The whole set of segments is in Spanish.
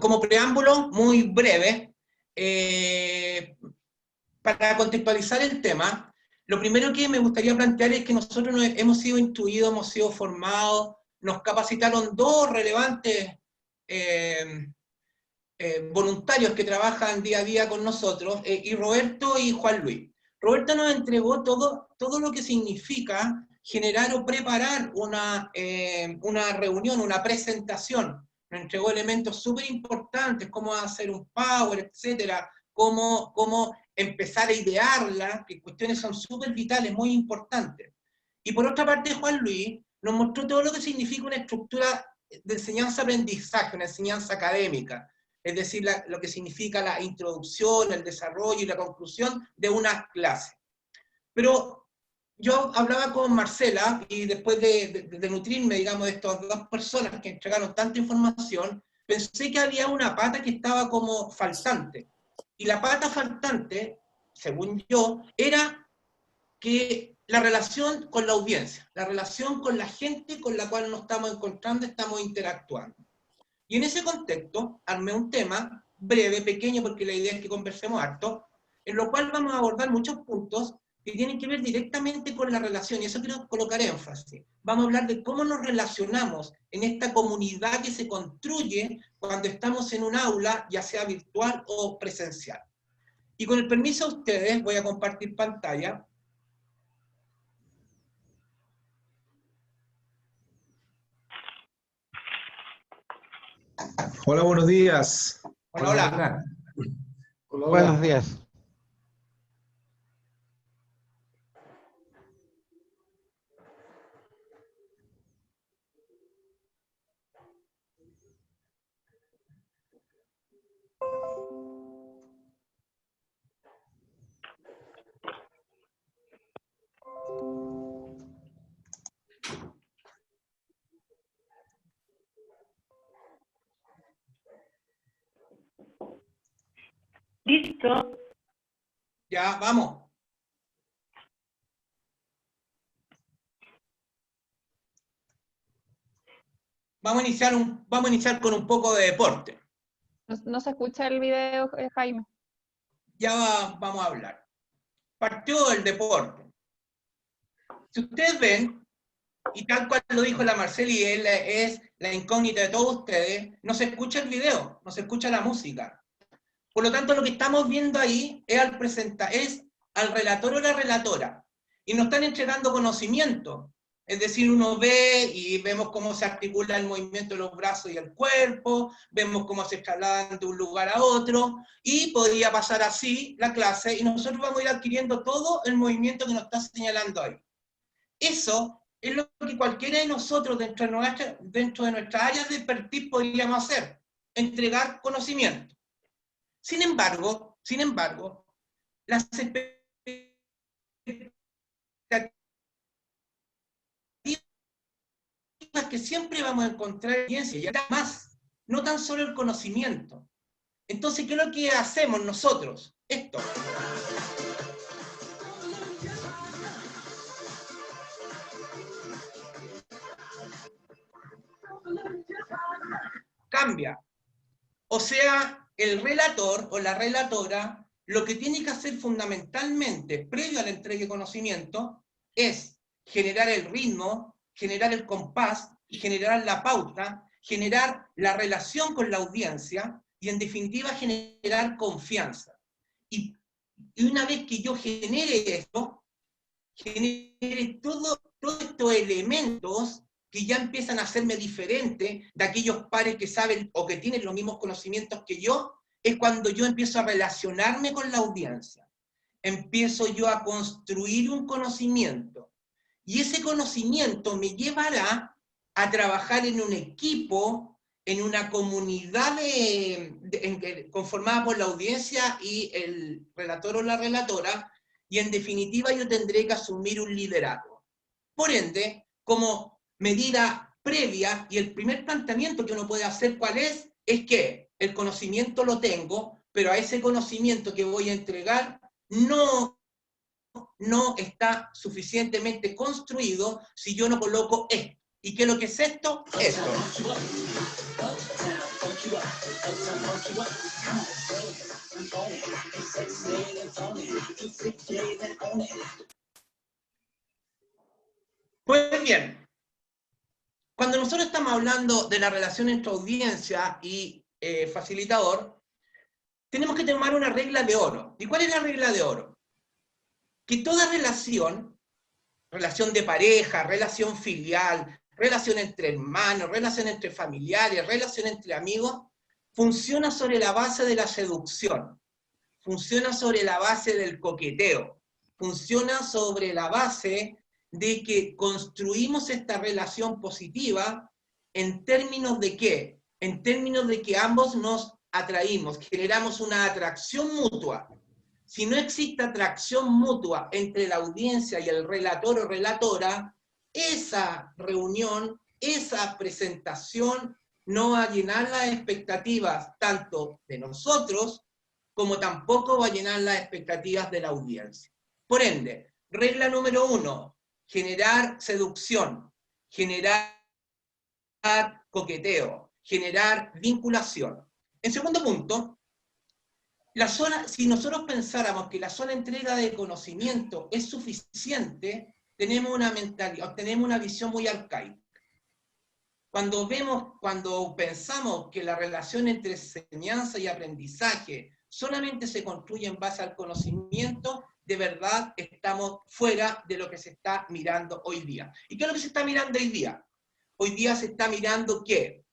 como preámbulo muy breve, para contextualizar el tema, lo primero que me gustaría plantear es que nosotros hemos sido instruidos, hemos sido formados, nos capacitaron dos relevantes voluntarios que trabajan día a día con nosotros, y Roberto y Juan Luis. Roberto nos entregó todo lo que significa generar o preparar una reunión, una presentación. Nos entregó elementos súper importantes, cómo hacer un power, etcétera, cómo empezar a idearla, que cuestiones son súper vitales, muy importantes. Y por otra parte, Juan Luis nos mostró todo lo que significa una estructura de enseñanza-aprendizaje, una enseñanza académica, es decir, lo que significa la introducción, el desarrollo y la conclusión de una clase. Pero yo hablaba con Marcela, y después de nutrirme, digamos, de estas dos personas que entregaron tanta información, pensé que había una pata que estaba como faltante. Y la pata faltante, según yo, era que la relación con la audiencia, la relación con la gente con la cual nos estamos encontrando, estamos interactuando. Y en ese contexto armé un tema breve, pequeño, porque la idea es que conversemos harto, en lo cual vamos a abordar muchos puntos que tienen que ver directamente con la relación, y eso quiero colocar énfasis. Vamos a hablar de cómo nos relacionamos en esta comunidad que se construye cuando estamos en un aula, ya sea virtual o presencial. Y con el permiso de ustedes, voy a compartir pantalla. Hola, buenos días. Hola, hola. Hola. Buenos días. Listo. Ya, vamos. Vamos a iniciar con un poco de deporte. No se escucha el video, Jaime. Ya vamos a hablar. Partió el deporte. Si ustedes ven, y tal cual lo dijo la Marceli, él es la incógnita de todos ustedes, no se escucha el video, no se escucha la música. Por lo tanto, lo que estamos viendo ahí es al relator o la relatora. Y nos están entregando conocimiento. Es decir, uno ve y vemos cómo se articula el movimiento de los brazos y el cuerpo, vemos cómo se trasladan de un lugar a otro, y podría pasar así la clase, y nosotros vamos a ir adquiriendo todo el movimiento que nos está señalando ahí. Eso es lo que cualquiera de nosotros dentro de nuestras áreas de expertise podríamos hacer, entregar conocimiento. Sin embargo, las expectativas que siempre vamos a encontrar en ciencia, y ahora más, no tan solo el conocimiento. Entonces, ¿qué es lo que hacemos nosotros? Esto. Cambia. O sea, el relator o la relatora lo que tiene que hacer fundamentalmente, previo a la entrega de conocimiento, es generar el ritmo, generar el compás, generar la pauta, generar la relación con la audiencia y, en definitiva, generar confianza. Y una vez que yo genere esto, genere todos estos elementos que ya empiezan a hacerme diferente de aquellos pares que saben o que tienen los mismos conocimientos que yo, es cuando yo empiezo a relacionarme con la audiencia. Empiezo yo a construir un conocimiento. Y ese conocimiento me llevará a trabajar en un equipo, en una comunidad conformada por la audiencia y el relator o la relatora, y en definitiva yo tendré que asumir un liderazgo. Por ende, como medida previa, y el primer planteamiento que uno puede hacer, ¿cuál es? Es que el conocimiento lo tengo, pero a ese conocimiento que voy a entregar no está suficientemente construido si yo no coloco esto. ¿Y qué es lo que es esto? Esto. Pues bien, cuando nosotros estamos hablando de la relación entre audiencia y facilitador, tenemos que tomar una regla de oro. ¿Y cuál es la regla de oro? Que toda relación, relación de pareja, relación filial, relación entre hermanos, relación entre familiares, relación entre amigos, funciona sobre la base de la seducción, funciona sobre la base del coqueteo, funciona sobre la base de que construimos esta relación positiva en términos de ¿qué? En términos de que ambos nos atraímos, generamos una atracción mutua. Si no existe atracción mutua entre la audiencia y el relator o relatora, esa reunión, esa presentación no va a llenar las expectativas tanto de nosotros como tampoco va a llenar las expectativas de la audiencia. Por ende, regla número 1, generar seducción, generar coqueteo, generar vinculación. En segundo punto, si nosotros pensáramos que la sola entrega de conocimiento es suficiente, tenemos una visión muy arcaica. Cuando pensamos que la relación entre enseñanza y aprendizaje solamente se construye en base al conocimiento, de verdad estamos fuera de lo que se está mirando hoy día. ¿Y qué es lo que se está mirando hoy día? Hoy día se está mirando que,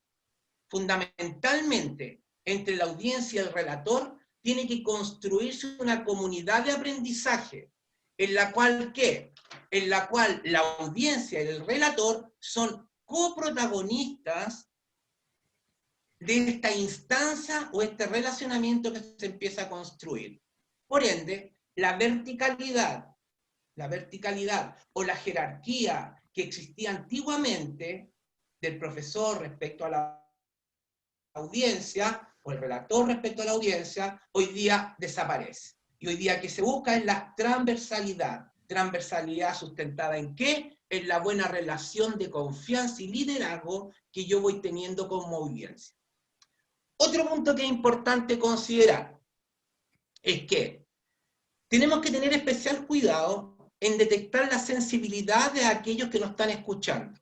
fundamentalmente, entre la audiencia y el relator, tiene que construirse una comunidad de aprendizaje, en la cual, ¿qué? En la cual la audiencia y el relator son coprotagonistas de esta instancia o este relacionamiento que se empieza a construir. Por ende, la verticalidad o la jerarquía que existía antiguamente del profesor respecto a la audiencia, o el relator respecto a la audiencia, hoy día desaparece. Y hoy día que se busca es la transversalidad. Transversalidad sustentada ¿en qué? En la buena relación de confianza y liderazgo que yo voy teniendo como audiencia. Otro punto que es importante considerar es que tenemos que tener especial cuidado en detectar la sensibilidad de aquellos que nos están escuchando.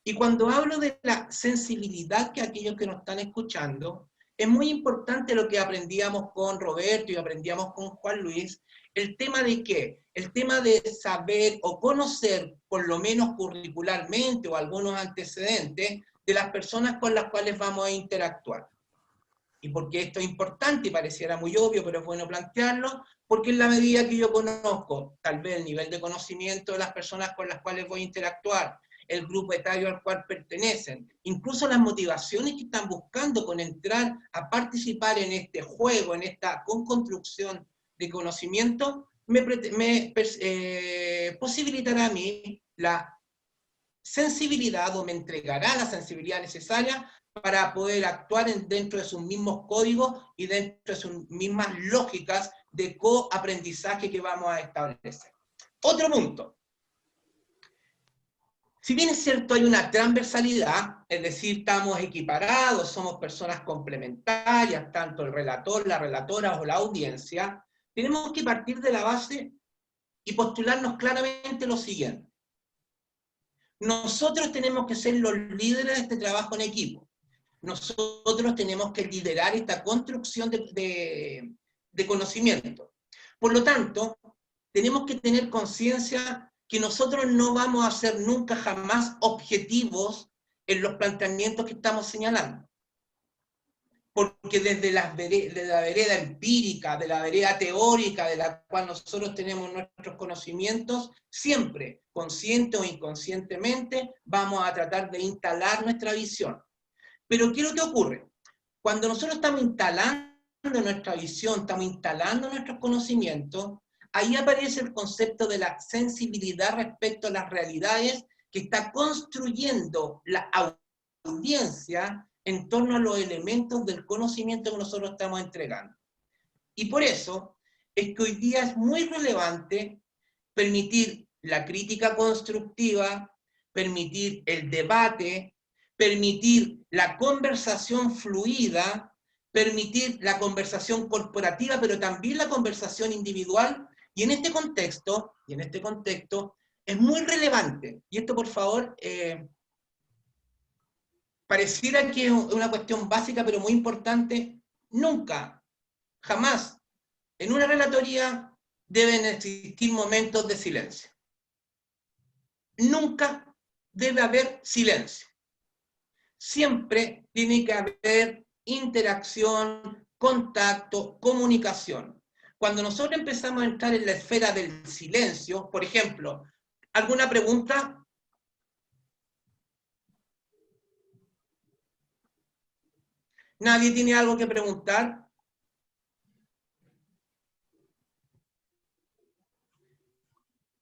Y cuando hablo de la sensibilidad que aquellos que nos están escuchando, es muy importante lo que aprendíamos con Roberto y aprendíamos con Juan Luis, el tema de ¿qué? El tema de saber o conocer, por lo menos curricularmente o algunos antecedentes, de las personas con las cuales vamos a interactuar. ¿Y por qué esto es importante? Y pareciera muy obvio, pero es bueno plantearlo, porque en la medida que yo conozco, tal vez el nivel de conocimiento de las personas con las cuales voy a interactuar, el grupo etario al cual pertenecen, incluso las motivaciones que están buscando con entrar a participar en este juego, en esta construcción de conocimiento, me posibilitará a mí la sensibilidad o me entregará la sensibilidad necesaria para poder actuar dentro de sus mismos códigos y dentro de sus mismas lógicas de coaprendizaje que vamos a establecer. Otro punto. Si bien es cierto hay una transversalidad, es decir, estamos equiparados, somos personas complementarias, tanto el relator, la relatora o la audiencia, tenemos que partir de la base y postularnos claramente lo siguiente. Nosotros tenemos que ser los líderes de este trabajo en equipo. Nosotros tenemos que liderar esta construcción de conocimiento. Por lo tanto, tenemos que tener conciencia que nosotros no vamos a ser nunca jamás objetivos en los planteamientos que estamos señalando. Porque desde la vereda empírica, de la vereda teórica de la cual nosotros tenemos nuestros conocimientos, siempre, consciente o inconscientemente, vamos a tratar de instalar nuestra visión. Pero ¿qué es lo que ocurre? Cuando nosotros estamos instalando nuestra visión, estamos instalando nuestros conocimientos, ahí aparece el concepto de la sensibilidad respecto a las realidades que está construyendo la audiencia en torno a los elementos del conocimiento que nosotros estamos entregando. Y por eso es que hoy día es muy relevante permitir la crítica constructiva, permitir el debate, permitir la conversación fluida, permitir la conversación corporativa, pero también la conversación individual, y en este contexto, es muy relevante, y esto por favor, pareciera que es una cuestión básica, pero muy importante, nunca, jamás, en una relatoría deben existir momentos de silencio. Nunca debe haber silencio. Siempre tiene que haber interacción, contacto, comunicación. Cuando nosotros empezamos a entrar en la esfera del silencio, por ejemplo, ¿alguna pregunta? ¿Nadie tiene algo que preguntar?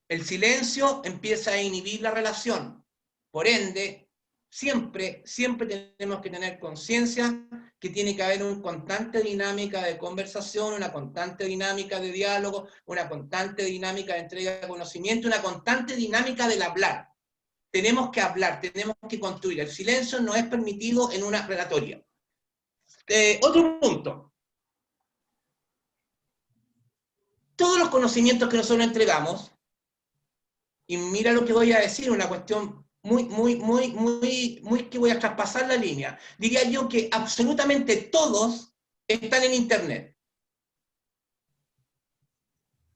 El silencio empieza a inhibir la relación. Por ende, siempre tenemos que tener conciencia que tiene que haber una constante dinámica de conversación, una constante dinámica de diálogo, una constante dinámica de entrega de conocimiento, una constante dinámica del hablar. Tenemos que hablar, tenemos que construir. El silencio no es permitido en una relatoria. Otro punto. Todos los conocimientos que nosotros entregamos, y mira lo que voy a decir, una cuestión muy que voy a traspasar la línea. Diría yo que absolutamente todos están en Internet.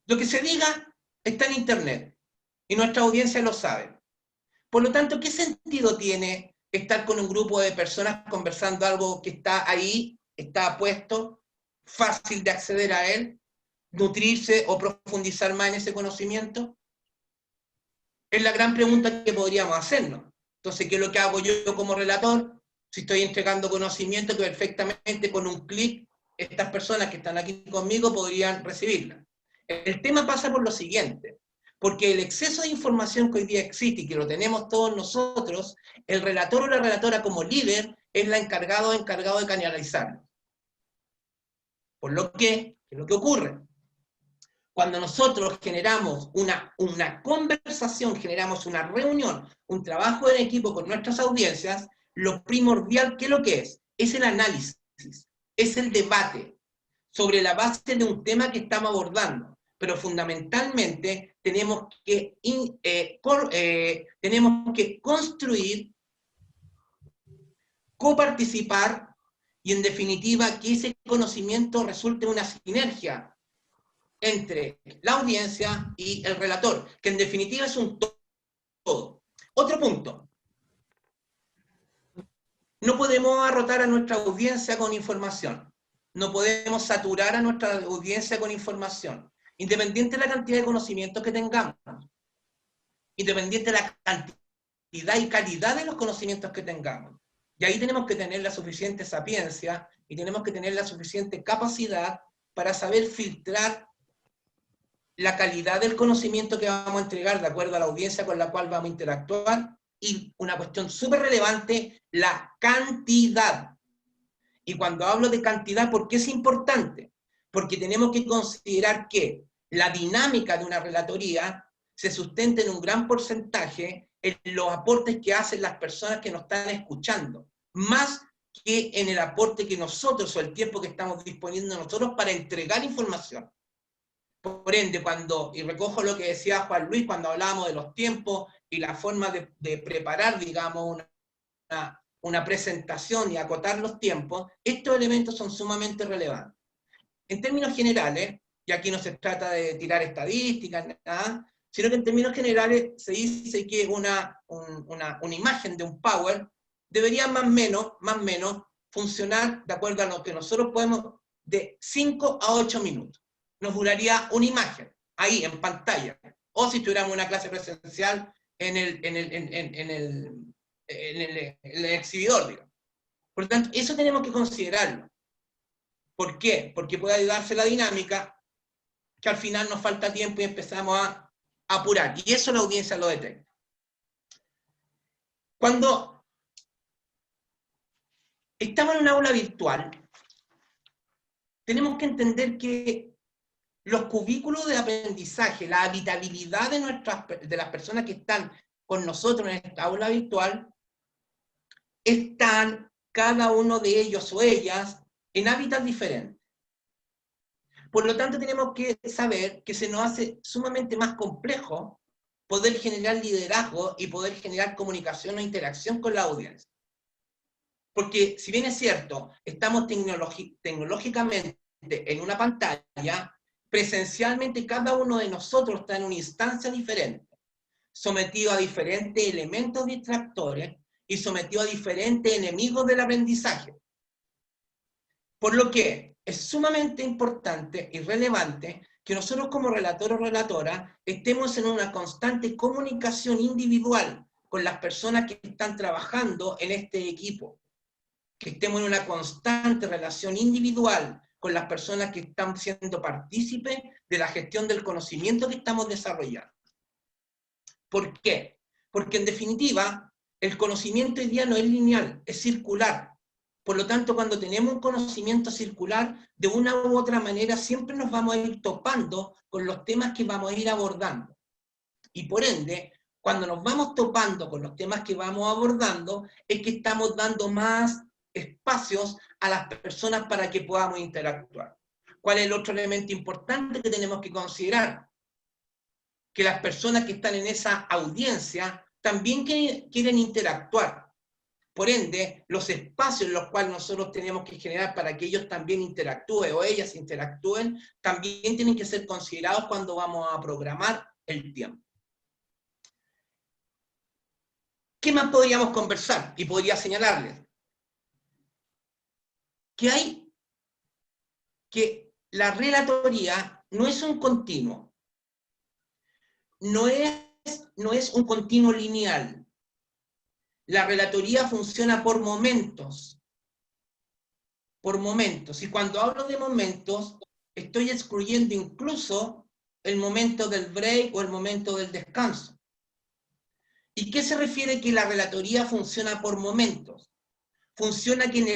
Lo que se diga está en Internet, y nuestra audiencia lo sabe. Por lo tanto, ¿qué sentido tiene estar con un grupo de personas conversando algo que está ahí, está puesto, fácil de acceder a él, nutrirse o profundizar más en ese conocimiento? Es la gran pregunta que podríamos hacernos. Entonces, ¿qué es lo que hago yo como relator? Si estoy entregando conocimiento que perfectamente con un clic, estas personas que están aquí conmigo podrían recibirla. El tema pasa por lo siguiente, porque el exceso de información que hoy día existe y que lo tenemos todos nosotros, el relator o la relatora como líder es la encargado de canalizarlo. Por lo que, ¿qué es lo que ocurre? Cuando nosotros generamos una conversación, generamos una reunión, un trabajo en equipo con nuestras audiencias, lo primordial, ¿qué es lo que es? Es el análisis, es el debate sobre la base de un tema que estamos abordando. Pero fundamentalmente tenemos que construir, coparticipar y en definitiva que ese conocimiento resulte una sinergia entre la audiencia y el relator, que en definitiva es un todo. Otro punto. No podemos arrotar a nuestra audiencia con información. No podemos saturar a nuestra audiencia con información. Independiente de la cantidad de conocimientos que tengamos. Independiente de la cantidad y calidad de los conocimientos que tengamos. Y ahí tenemos que tener la suficiente sapiencia y tenemos que tener la suficiente capacidad para saber filtrar la calidad del conocimiento que vamos a entregar de acuerdo a la audiencia con la cual vamos a interactuar, y una cuestión súper relevante, la cantidad. Y cuando hablo de cantidad, ¿por qué es importante? Porque tenemos que considerar que la dinámica de una relatoría se sustenta en un gran porcentaje en los aportes que hacen las personas que nos están escuchando, más que en el aporte que nosotros o el tiempo que estamos disponiendo nosotros para entregar información. Por ende, y recojo lo que decía Juan Luis cuando hablábamos de los tiempos y la forma de preparar, digamos, una presentación y acotar los tiempos, estos elementos son sumamente relevantes. En términos generales, y aquí no se trata de tirar estadísticas, nada, sino que en términos generales se dice que una imagen de un Power debería más o menos funcionar de acuerdo a lo que nosotros podemos, de 5 a 8 minutos. Nos duraría una imagen, ahí en pantalla, o si tuviéramos una clase presencial en el exhibidor, digamos. Por lo tanto, eso tenemos que considerarlo. ¿Por qué? Porque puede ayudarse la dinámica, que al final nos falta tiempo y empezamos a apurar, y eso la audiencia lo detecta. Cuando estamos en una aula virtual, tenemos que entender que los cubículos de aprendizaje, la habitabilidad de las personas que están con nosotros en esta aula virtual, están cada uno de ellos o ellas en hábitats diferentes. Por lo tanto, tenemos que saber que se nos hace sumamente más complejo poder generar liderazgo y poder generar comunicación o interacción con la audiencia. Porque si bien es cierto, estamos tecnológicamente en una pantalla, presencialmente cada uno de nosotros está en una instancia diferente, sometido a diferentes elementos distractores y sometido a diferentes enemigos del aprendizaje. Por lo que es sumamente importante y relevante que nosotros como relator o relatora estemos en una constante comunicación individual con las personas que están trabajando en este equipo, que estemos en una constante relación individual con las personas que están siendo partícipes de la gestión del conocimiento que estamos desarrollando. ¿Por qué? Porque en definitiva, el conocimiento hoy día no es lineal, es circular. Por lo tanto, cuando tenemos un conocimiento circular, de una u otra manera siempre nos vamos a ir topando con los temas que vamos a ir abordando. Y por ende, cuando nos vamos topando con los temas que vamos abordando, es que estamos dando más espacios a las personas para que podamos interactuar. ¿Cuál es el otro elemento importante que tenemos que considerar? Que las personas que están en esa audiencia también quieren interactuar. Por ende, los espacios en los cuales nosotros tenemos que generar para que ellos también interactúen o ellas interactúen, también tienen que ser considerados cuando vamos a programar el tiempo. ¿Qué más podríamos conversar? Y podría señalarles que la relatoría no es un continuo, no es un continuo lineal. La relatoría funciona por momentos. Por momentos. Y cuando hablo de momentos, estoy excluyendo incluso el momento del break o el momento del descanso. ¿Y qué se refiere que la relatoría funciona por momentos? Funciona que en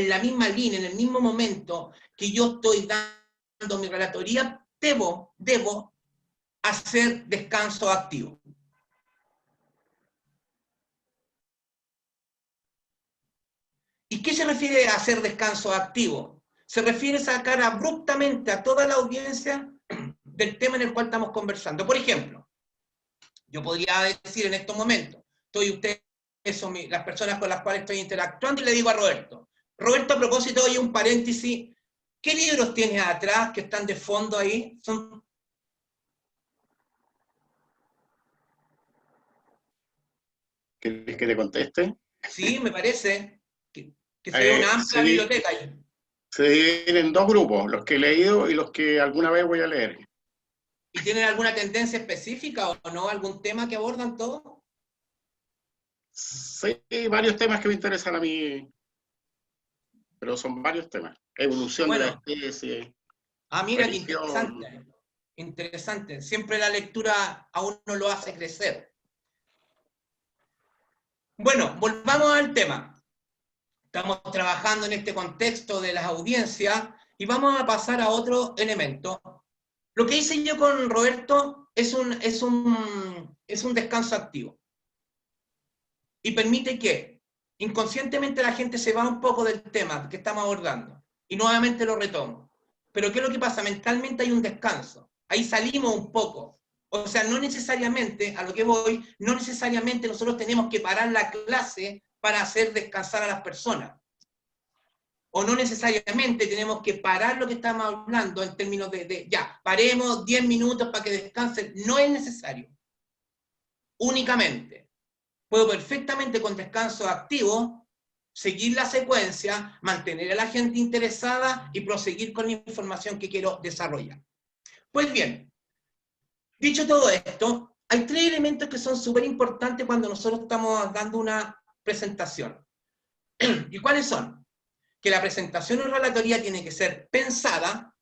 la misma línea, en el mismo momento que yo estoy dando mi relatoría, debo hacer descanso activo. ¿Y qué se refiere a hacer descanso activo? Se refiere a sacar abruptamente a toda la audiencia del tema en el cual estamos conversando. Por ejemplo, yo podría decir en estos momentos, ustedes son las personas con las cuales estoy interactuando y le digo a Roberto, a propósito, oye, un paréntesis, ¿qué libros tienes atrás que están de fondo ahí? ¿Quieres que te conteste? Sí, me parece que se ve una amplia biblioteca ahí. Se dividen en dos grupos, los que he leído y los que alguna vez voy a leer. ¿Y tienen alguna tendencia específica o no? ¿Algún tema que abordan todos? Sí, varios temas que me interesan a mí, pero son varios temas. Evolución de la especie. Ah, mira, qué interesante. Interesante. Siempre la lectura a uno lo hace crecer. Bueno, volvamos al tema. Estamos trabajando en este contexto de las audiencias y vamos a pasar a otro elemento. Lo que hice yo con Roberto es un descanso activo. Y permite que inconscientemente la gente se va un poco del tema que estamos abordando. Y nuevamente lo retomo. Pero ¿qué es lo que pasa? Mentalmente hay un descanso. Ahí salimos un poco. O sea, no necesariamente, a lo que voy, no necesariamente nosotros tenemos que parar la clase para hacer descansar a las personas. O no necesariamente tenemos que parar lo que estamos hablando en términos ya, paremos 10 minutos para que descansen. No es necesario. Únicamente. Puedo perfectamente con descanso activo seguir la secuencia, mantener a la gente interesada y proseguir con la información que quiero desarrollar. Pues bien, dicho todo esto, hay tres elementos que son súper importantes cuando nosotros estamos dando una presentación. ¿Y cuáles son? Que la presentación o relatoría tiene que ser pensada,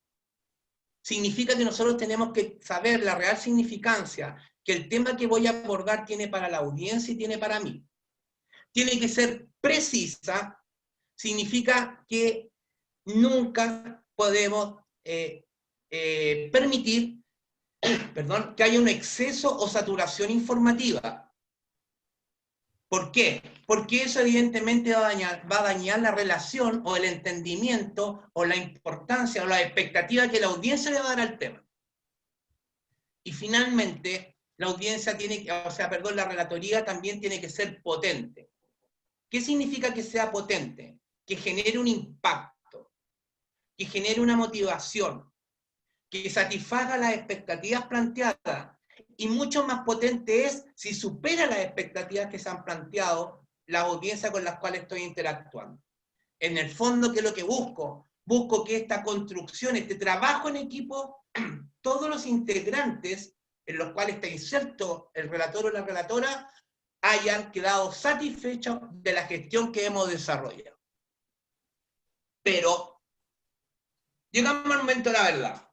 significa que nosotros tenemos que saber la real significancia que el tema que voy a abordar tiene para la audiencia y tiene para mí. Tiene que ser precisa, significa que nunca podemos permitir que haya un exceso o saturación informativa. ¿Por qué? Porque eso evidentemente va a dañar la relación o el entendimiento o la importancia o la expectativa que la audiencia le va a dar al tema. Y finalmente, la audiencia tiene que, la relatoría también tiene que ser potente. ¿Qué significa que sea potente? Que genere un impacto, que genere una motivación, que satisfaga las expectativas planteadas. Y mucho más potente es si supera las expectativas que se han planteado la audiencia con las cuales estoy interactuando. En el fondo, ¿qué es lo que busco? Busco que esta construcción, este trabajo en equipo, todos los integrantes en los cuales está inserto el relator o la relatora, hayan quedado satisfechos de la gestión que hemos desarrollado. Pero, llegamos al momento de la verdad.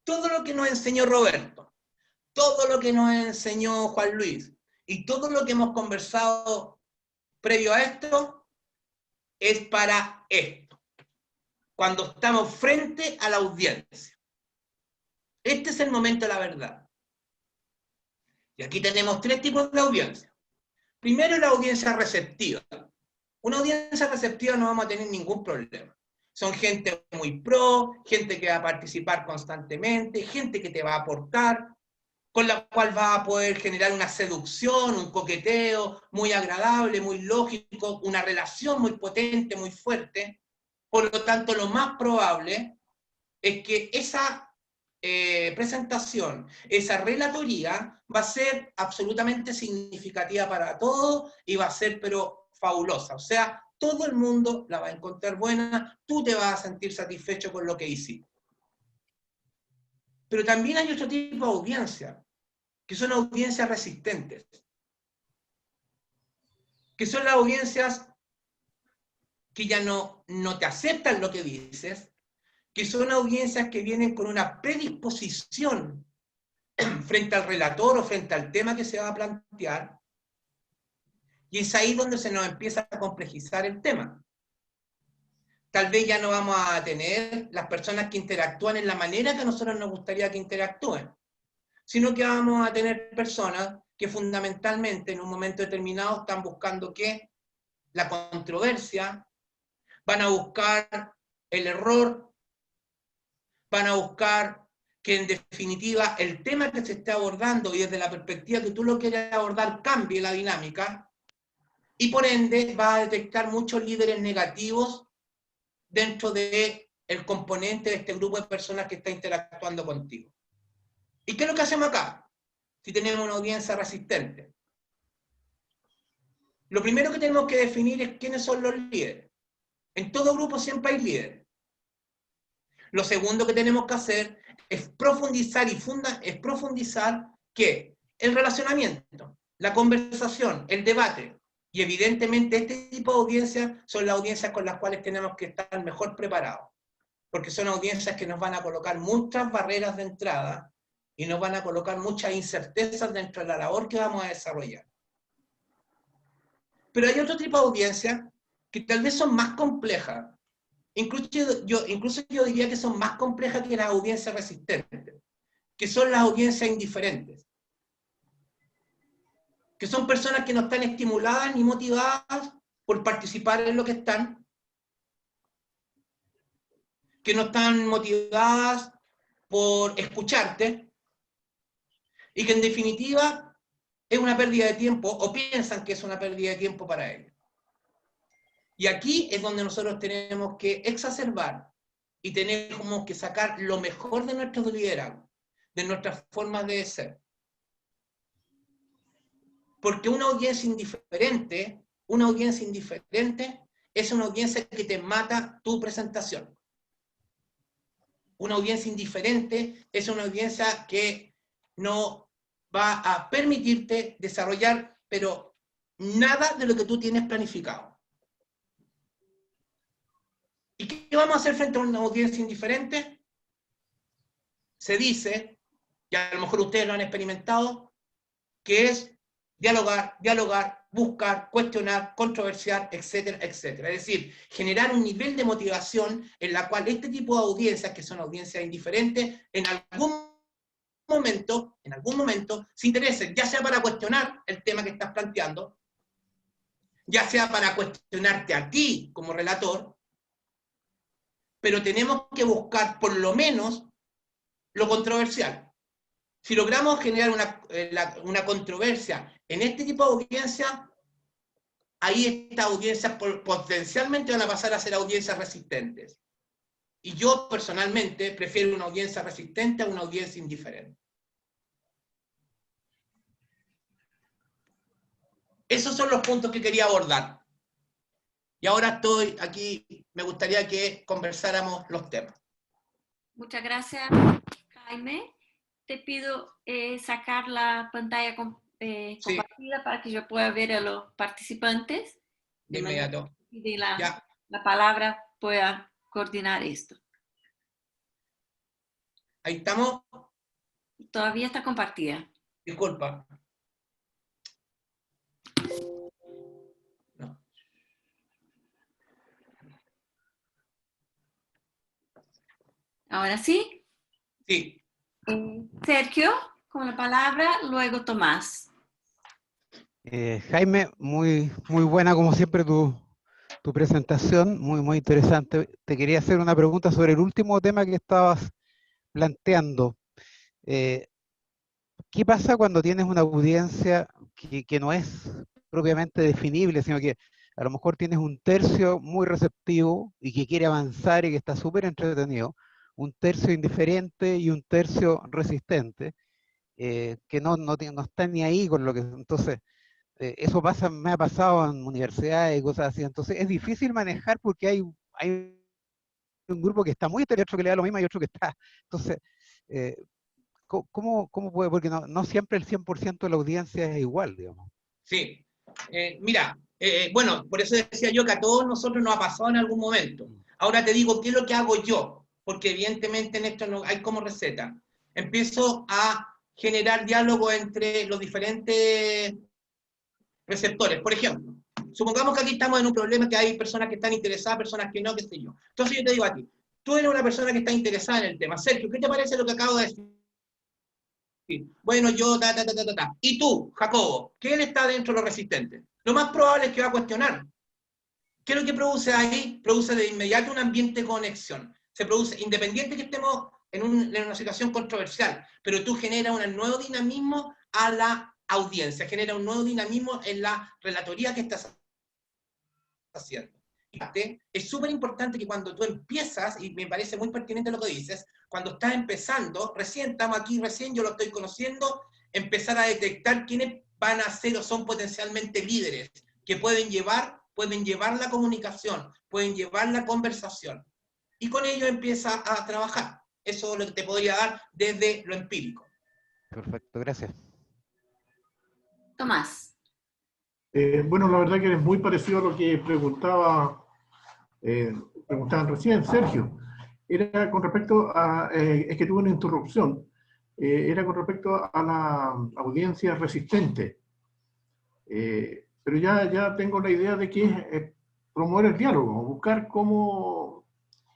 Todo lo que nos enseñó Roberto, todo lo que nos enseñó Juan Luis, y todo lo que hemos conversado previo a esto, es para esto. Cuando estamos frente a la audiencia. Este es el momento de la verdad. Y aquí tenemos 3 tipos de audiencia. Primero, la audiencia receptiva. Una audiencia receptiva no vamos a tener ningún problema. Son gente muy pro, gente que va a participar constantemente, gente que te va a aportar, con la cual vas a poder generar una seducción, un coqueteo muy agradable, muy lógico, una relación muy potente, muy fuerte. Por lo tanto, lo más probable es que esa presentación, esa relatoría va a ser absolutamente significativa para todos y va a ser, pero fabulosa. O sea, todo el mundo la va a encontrar buena, tú te vas a sentir satisfecho con lo que hiciste. Pero también hay otro tipo de audiencia, que son audiencias resistentes, que son las audiencias que ya no te aceptan lo que dices, que son audiencias que vienen con una predisposición frente al relator o frente al tema que se va a plantear, y es ahí donde se nos empieza a complejizar el tema. Tal vez ya no vamos a tener las personas que interactúan en la manera que a nosotros nos gustaría que interactúen, sino que vamos a tener personas que fundamentalmente en un momento determinado están buscando ¿qué? La controversia, van a buscar el error, van a buscar que en definitiva el tema que se esté abordando y desde la perspectiva que tú lo quieres abordar cambie la dinámica, y por ende va a detectar muchos líderes negativos dentro del componente de este grupo de personas que está interactuando contigo. ¿Y qué es lo que hacemos acá? Si tenemos una audiencia resistente. Lo primero que tenemos que definir es quiénes son los líderes. En todo grupo siempre hay líderes. Lo segundo que tenemos que hacer es profundizar ¿qué? El relacionamiento, la conversación, el debate. Y evidentemente este tipo de audiencias son las audiencias con las cuales tenemos que estar mejor preparados. Porque son audiencias que nos van a colocar muchas barreras de entrada y nos van a colocar muchas incertezas dentro de la labor que vamos a desarrollar. Pero hay otro tipo de audiencias que tal vez son más complejas. Incluso yo diría que son más complejas que las audiencias resistentes, que son las audiencias indiferentes. Que son personas que no están estimuladas ni motivadas por participar en lo que están, que no están motivadas por escucharte, y que en definitiva es una pérdida de tiempo, o piensan que es una pérdida de tiempo para ellos. Y aquí es donde nosotros tenemos que exacerbar y tenemos que sacar lo mejor de nuestros liderazgos, de nuestras formas de ser. Porque una audiencia indiferente es una audiencia que te mata tu presentación. Una audiencia indiferente es una audiencia que no va a permitirte desarrollar, pero nada de lo que tú tienes planificado. ¿Y qué vamos a hacer frente a una audiencia indiferente? Se dice, y a lo mejor ustedes lo han experimentado, que es dialogar, buscar, cuestionar, controversiar, etcétera, etcétera. Es decir, generar un nivel de motivación en la cual este tipo de audiencias, que son audiencias indiferentes, en algún momento, se interesen, ya sea para cuestionar el tema que estás planteando, ya sea para cuestionarte a ti como relator, pero tenemos que buscar por lo menos lo controversial. Si logramos generar una controversia en este tipo de audiencia, ahí estas audiencias potencialmente van a pasar a ser audiencias resistentes. Y yo personalmente prefiero una audiencia resistente a una audiencia indiferente. Esos son los puntos que quería abordar. Y ahora estoy aquí, me gustaría que conversáramos los temas. Muchas gracias, Jaime. Te pido sacar la pantalla compartida para que yo pueda ver a los participantes. De inmediato. Y de la palabra pueda coordinar esto. Ahí estamos. Todavía está compartida. Disculpa. No. ¿Ahora sí? Sí. Sergio, con la palabra, luego Tomás. Jaime, muy buena como siempre tu presentación, muy interesante. Te quería hacer una pregunta sobre el último tema que estabas planteando. ¿Qué pasa cuando tienes una audiencia que no es propiamente definible, sino que a lo mejor tienes un tercio muy receptivo y que quiere avanzar y que está súper entretenido, un tercio indiferente y un tercio resistente, que no está ni ahí con lo que... Entonces, eso me ha pasado en universidades y cosas así. Entonces, es difícil manejar porque hay un grupo que está muy entero, otro que le da lo mismo y otro que está... Entonces, ¿cómo puede? Porque no siempre el 100% de la audiencia es igual, digamos. Sí. Mira, bueno, por eso decía yo que a todos nosotros nos ha pasado en algún momento. Ahora te digo, ¿qué es lo que hago yo? Porque evidentemente en esto no hay como receta. Empiezo a generar diálogo entre los diferentes receptores. Por ejemplo, supongamos que aquí estamos en un problema que hay personas que están interesadas, personas que no, qué sé yo. Entonces yo te digo a ti, tú eres una persona que está interesada en el tema. Sergio, ¿qué te parece lo que acabo de decir? Bueno, yo, Y tú, Jacobo, ¿quién está dentro de los resistentes? Lo más probable es que va a cuestionar. ¿Qué es lo que produce ahí? Produce de inmediato un ambiente de conexión. Se produce, independiente que estemos en una situación controversial, pero tú generas un nuevo dinamismo a la audiencia, genera un nuevo dinamismo en la relatoría que estás haciendo. Es súper importante que cuando tú empiezas, y me parece muy pertinente lo que dices, cuando estás empezando, recién estamos aquí, recién yo lo estoy conociendo, empezar a detectar quiénes van a ser o son potencialmente líderes, que pueden llevar la comunicación, pueden llevar la conversación. Y con ello empieza a trabajar. Eso es lo que te podría dar desde lo empírico. Perfecto, gracias. Tomás. Bueno, la verdad que es muy parecido a lo que preguntaban recién, Sergio. Era con respecto a, es que tuve una interrupción, era con respecto a la audiencia resistente. Pero ya tengo la idea de que es promover el diálogo, buscar cómo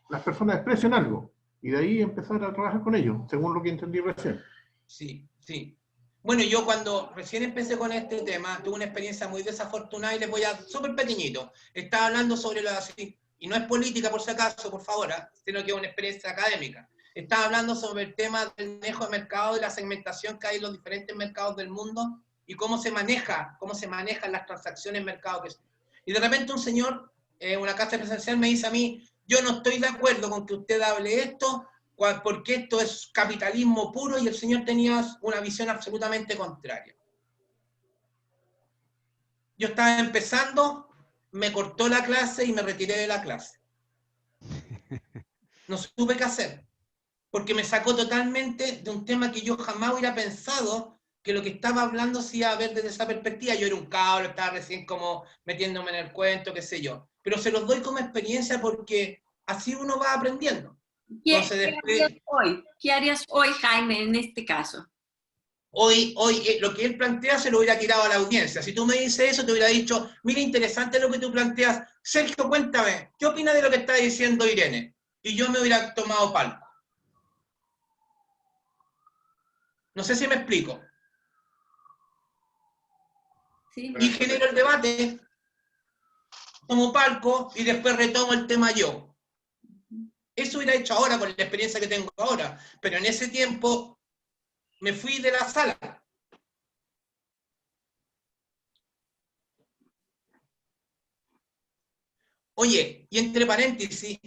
las personas expresen algo, y de ahí empezar a trabajar con ellos, según lo que entendí recién. Sí, sí. Bueno, yo cuando recién empecé con este tema, tuve una experiencia muy desafortunada y les voy a, súper pequeñito, estaba hablando sobre lo así, y no es política por si acaso, por favor, sino que es una experiencia académica. Estaba hablando sobre el tema del manejo de mercado y la segmentación que hay en los diferentes mercados del mundo y cómo se manejan las transacciones en mercado. Y de repente un señor, una casa presencial, me dice a mí, yo no estoy de acuerdo con que usted hable esto, porque esto es capitalismo puro, y el señor tenía una visión absolutamente contraria. Yo estaba empezando, me cortó la clase y me retiré de la clase. No supe qué hacer, porque me sacó totalmente de un tema que yo jamás hubiera pensado que lo que estaba hablando se iba a ver desde esa perspectiva. Yo era un cabro, estaba recién como metiéndome en el cuento, qué sé yo. Pero se los doy como experiencia porque así uno va aprendiendo. Entonces, ¿Qué harías hoy, Jaime, en este caso? Hoy lo que él plantea se lo hubiera tirado a la audiencia. Si tú me dices eso, te hubiera dicho, mira, interesante lo que tú planteas. Sergio, cuéntame, ¿qué opinas de lo que está diciendo Irene? Y yo me hubiera tomado palco. No sé si me explico. Sí. Y genero el debate. tomo palco y después retomo el tema yo. Eso hubiera hecho ahora con la experiencia que tengo ahora, pero en ese tiempo me fui de la sala. Oye, y entre paréntesis,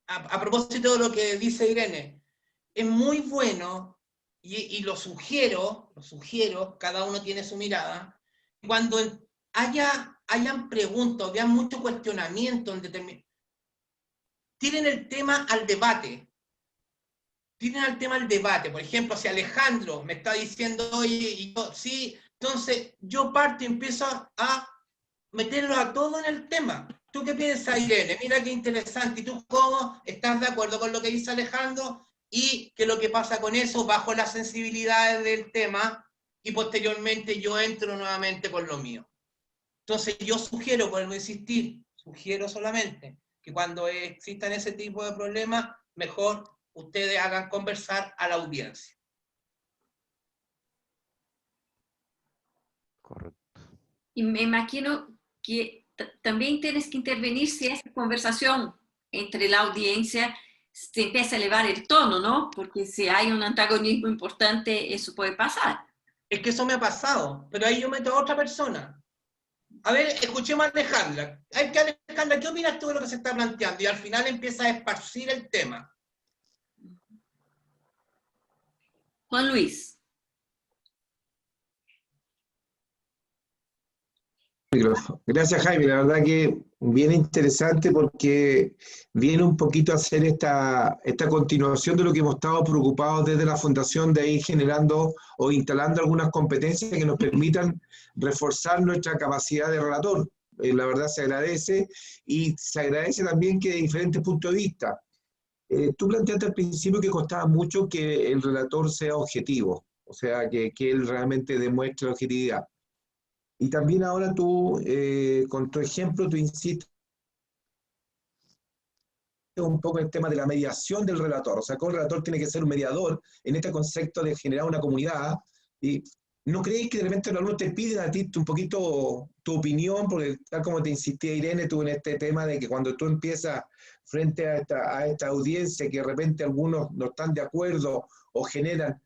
a propósito de lo que dice Irene, es muy bueno, y lo sugiero, cada uno tiene su mirada, cuando hayan preguntas, hayan mucho cuestionamiento, tiren el tema al debate. Por ejemplo, si Alejandro me está diciendo, oye, y yo, sí, entonces yo parto y empiezo a meterlo a todo en el tema. ¿Tú qué piensas, Irene? Mira qué interesante. ¿Y tú cómo estás de acuerdo con lo que dice Alejandro? Y qué es lo que pasa con eso bajo las sensibilidades del tema, y posteriormente yo entro nuevamente con lo mío. Entonces yo sugiero, vuelvo a insistir, sugiero solamente que cuando existan ese tipo de problemas, mejor ustedes hagan conversar a la audiencia. Correcto. Y me imagino que también tienes que intervenir si esa conversación entre la audiencia se empieza a elevar el tono, ¿no? Porque si hay un antagonismo importante, eso puede pasar. Es que eso me ha pasado, pero ahí yo meto a otra persona. A ver, escuchemos a Alejandra. Alejandra, ¿qué opinas tú de lo que se está planteando? Y al final empieza a esparcir el tema. Juan Luis. Gracias, Jaime. La verdad que bien interesante porque viene un poquito a hacer esta continuación de lo que hemos estado preocupados desde la Fundación, de ir generando o instalando algunas competencias que nos permitan reforzar nuestra capacidad de relator. La verdad se agradece, y se agradece también que de diferentes puntos de vista. Tú planteaste al principio que costaba mucho que el relator sea objetivo, o sea, que él realmente demuestre objetividad. Y también ahora tú, con tu ejemplo, tú insistes un poco en el tema de la mediación del relator. O sea, cómo el relator tiene que ser un mediador en este concepto de generar una comunidad. ¿Y no creéis que de repente los alumnos te piden a ti un poquito tu opinión? Porque tal como te insistía Irene, tú en este tema de que cuando tú empiezas frente a esta audiencia, que de repente algunos no están de acuerdo o generan,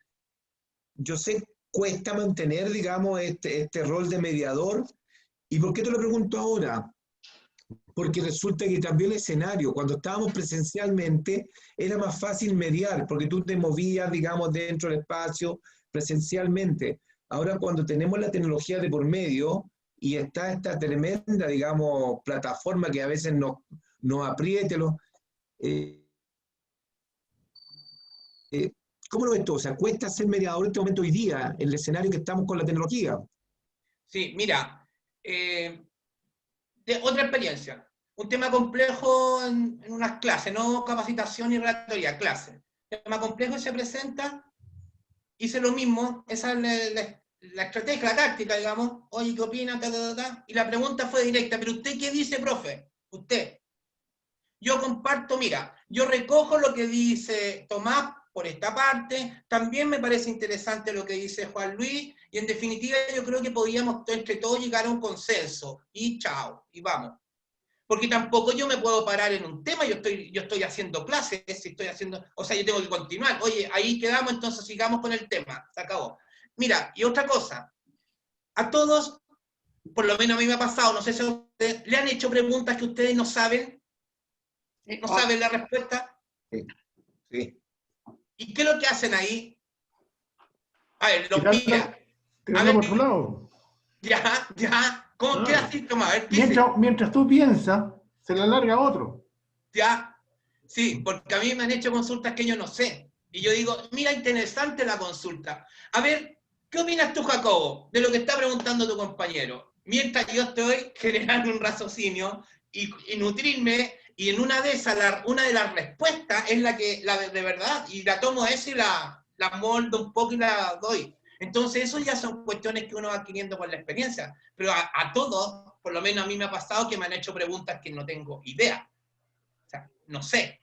yo sé, cuesta mantener, digamos, este rol de mediador. ¿Y por qué te lo pregunto ahora? Porque resulta que cambió el escenario. Cuando estábamos presencialmente era más fácil mediar, porque tú te movías, digamos, dentro del espacio presencialmente. Ahora, cuando tenemos la tecnología de por medio y está esta tremenda, digamos, plataforma que a veces nos apriete, ¿cómo lo ves tú? O sea, cuesta ser mediador en este momento hoy día, en el escenario que estamos con la tecnología. Sí, mira, otra experiencia, un tema complejo en unas clases, no capacitación y relatoría, clase. Tema complejo se presenta, hice lo mismo, esa es la estrategia, la táctica, digamos. Oye, ¿qué opina? Y la pregunta fue directa, ¿pero usted qué dice, profe? Usted. Yo comparto, mira, yo recojo lo que dice Tomás por esta parte, también me parece interesante lo que dice Juan Luis, y en definitiva yo creo que podíamos entre todos llegar a un consenso, y chao, y vamos. Porque tampoco yo me puedo parar en un tema, yo estoy haciendo clases, o sea, yo tengo que continuar. Oye, ahí quedamos, entonces sigamos con el tema, se acabó. Mira, y otra cosa, a todos, por lo menos a mí me ha pasado, no sé si a ustedes, le han hecho preguntas que ustedes no saben, no saben la respuesta. Sí, sí. ¿Y qué es lo que hacen ahí? A ver, los pilla. A ver, por otro lado. Ya. ¿Cómo queda así, Tomás? A ver, Mientras tú piensas, se le alarga a otro. Ya. Sí, porque a mí me han hecho consultas que yo no sé. Y yo digo, mira, interesante la consulta. A ver, ¿qué opinas tú, Jacobo, de lo que está preguntando tu compañero? Mientras yo estoy generando un raciocinio y nutrirme, y en una de esas, una de las respuestas es la de verdad, y la tomo eso y la moldo un poco y la doy. Entonces, eso ya son cuestiones que uno va adquiriendo con la experiencia. Pero a todos, por lo menos a mí me ha pasado que me han hecho preguntas que no tengo idea. O sea, no sé.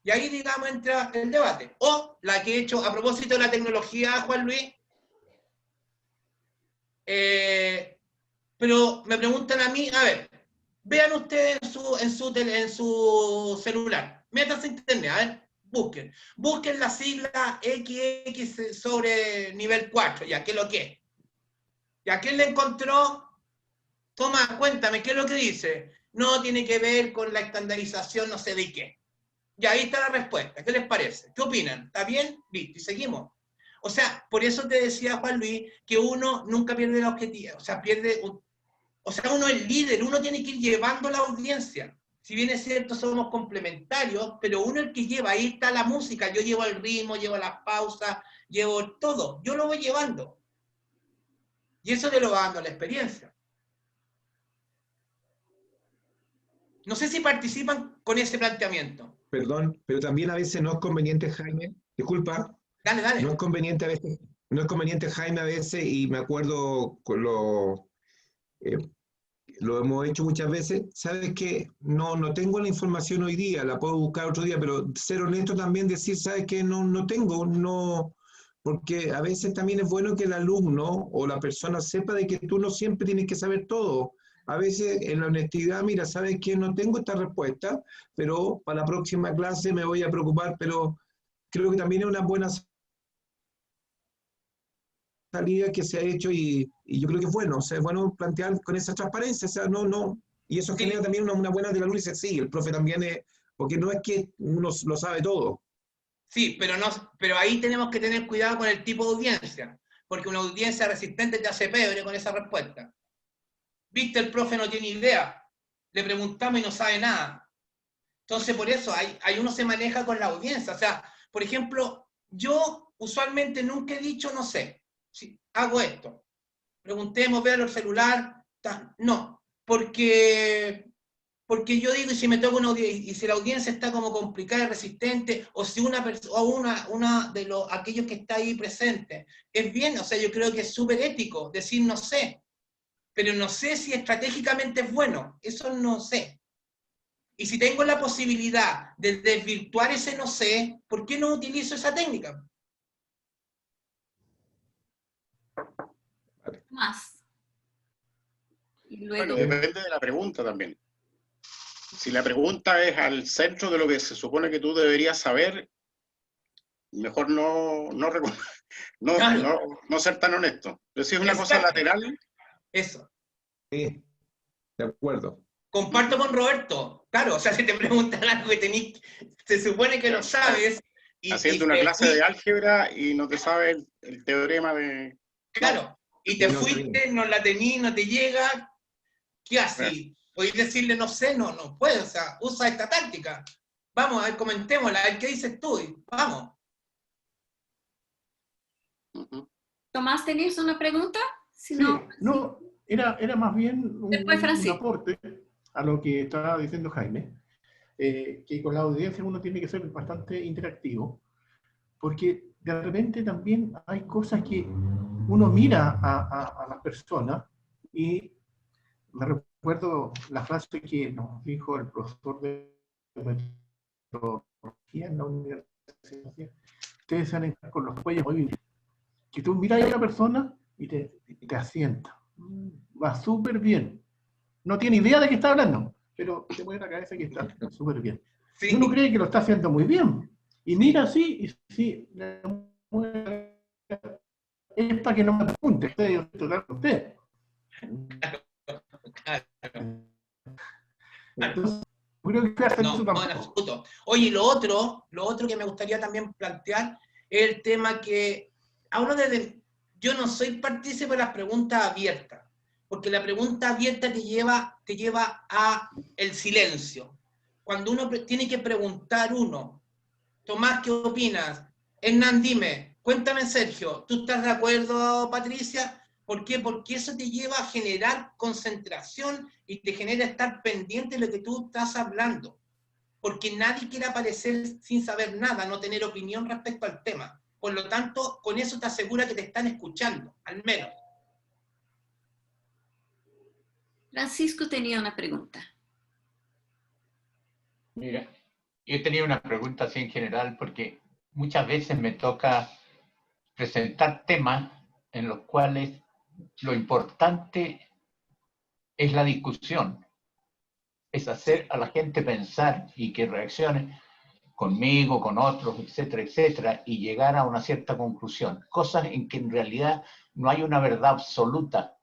Y ahí, digamos, entra el debate. O la que he hecho a propósito de la tecnología, Juan Luis. Pero me preguntan a mí, a ver, Vean ustedes en su celular. Métanse a internet, a ver, busquen. Busquen la sigla XX sobre nivel 4, ya, ¿qué es lo que es? ¿Ya quién le encontró? Toma, cuéntame, ¿qué es lo que dice? No tiene que ver con la estandarización no sé de qué. Y ahí está la respuesta. ¿Qué les parece? ¿Qué opinan? ¿Está bien? Listo, y seguimos. O sea, por eso te decía, Juan Luis, que uno nunca pierde la objetividad. O sea, uno es líder, uno tiene que ir llevando la audiencia. Si bien es cierto, somos complementarios, pero uno es el que lleva, ahí está la música. Yo llevo el ritmo, llevo las pausas, llevo todo. Yo lo voy llevando. Y eso te lo va dando la experiencia. No sé si participan con ese planteamiento. Perdón, pero también a veces no es conveniente, Jaime, disculpa, Dale, dale. no es conveniente a veces, no es conveniente, Jaime, a veces, y me acuerdo con lo hemos hecho muchas veces, sabes que no tengo la información hoy día, la puedo buscar otro día, pero ser honesto también, decir, sabes que no tengo, no, porque a veces también es bueno que el alumno o la persona sepa de que tú no siempre tienes que saber todo. A veces en la honestidad, mira, sabes que no tengo esta respuesta, pero para la próxima clase me voy a preocupar, pero creo que también es una buena salida que se ha hecho y yo creo que es bueno, o sea, es bueno plantear con esa transparencia, o sea, y eso Sí. genera también una buena de la luz y dice, sí, el profe también es, porque no es que uno lo sabe todo. Sí, pero ahí tenemos que tener cuidado con el tipo de audiencia, porque una audiencia resistente te hace pebre con esa respuesta. Viste, el profe no tiene idea, le preguntamos y no sabe nada. Entonces, por eso, hay uno se maneja con la audiencia. O sea, por ejemplo, yo usualmente nunca he dicho no sé, si hago esto. Preguntemos, véalo el celular. No, porque yo digo, y si me toca y si la audiencia está como complicada y resistente, o si una de aquellos que está ahí presente, es bien, o sea, yo creo que es súper ético decir no sé, pero no sé si estratégicamente es bueno, eso no sé. Y si tengo la posibilidad de desvirtuar ese no sé, ¿por qué no utilizo esa técnica? Más. Y Bueno, luego, depende de la pregunta también. Si la pregunta es al centro de lo que se supone que tú deberías saber, mejor no ser tan honesto. Pero si es una cosa Exacto. lateral, Eso. Sí, de acuerdo. Comparto con Roberto. Claro, o sea, si te preguntan algo que se supone que lo sabes, haciendo una clase de álgebra y no te sabes el teorema de... Claro, y te No fuiste, no la tení, no te llega, ¿qué haces? Podéis decirle, no sé, no puedes, o sea, usa esta táctica. Vamos, a ver, comentémosla, a ver qué dices tú, vamos. Tomás, ¿tenías una pregunta? Si Sí, no, era más bien después un Francisco. aporte a lo que estaba diciendo Jaime, que con la audiencia uno tiene que ser bastante interactivo, porque de repente también hay cosas que uno mira a las personas y me recuerdo la frase que nos dijo el profesor de metodología en la universidad. Ustedes se van a encontrar con los cuellos muy bien. Que tú miras a una persona y te asienta. Va súper bien. No tiene idea de qué está hablando, pero te mueve la cabeza que está súper bien. Sí. Y uno cree que lo está haciendo muy bien. Y mira así, y sí, es para que no me pregunte, yo estoy hablando con usted. Entonces, creo que hacer eso No, en tampoco. absoluto. Oye, lo otro que me gustaría también plantear es el tema que yo no soy partícipe de las preguntas abiertas, porque la pregunta abierta te lleva a el silencio. Cuando uno tiene que preguntar Tomás, ¿qué opinas? Hernán, dime, cuéntame, Sergio, ¿tú estás de acuerdo, Patricia? ¿Por qué? Porque eso te lleva a generar concentración y te genera estar pendiente de lo que tú estás hablando. Porque nadie quiere aparecer sin saber nada, no tener opinión respecto al tema. Por lo tanto, con eso te asegura que te están escuchando, al menos. Francisco tenía una pregunta. Mira, yo tenía una pregunta así en general porque muchas veces me toca presentar temas en los cuales lo importante es la discusión. es hacer a la gente pensar y que reaccione conmigo, con otros, etcétera, etcétera, y llegar a una cierta conclusión. Cosas en que en realidad no hay una verdad absoluta,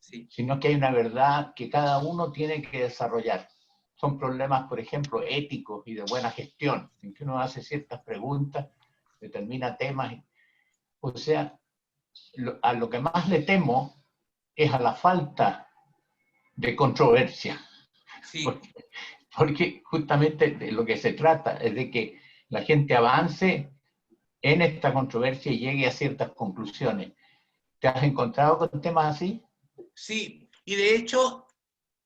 Sí. sino que hay una verdad que cada uno tiene que desarrollar. Son problemas, por ejemplo, éticos y de buena gestión, en que uno hace ciertas preguntas, determina temas. O sea, a lo que más le temo es a la falta de controversia. Sí. Porque justamente de lo que se trata es de que la gente avance en esta controversia y llegue a ciertas conclusiones. ¿Te has encontrado con temas así? Sí, y de hecho,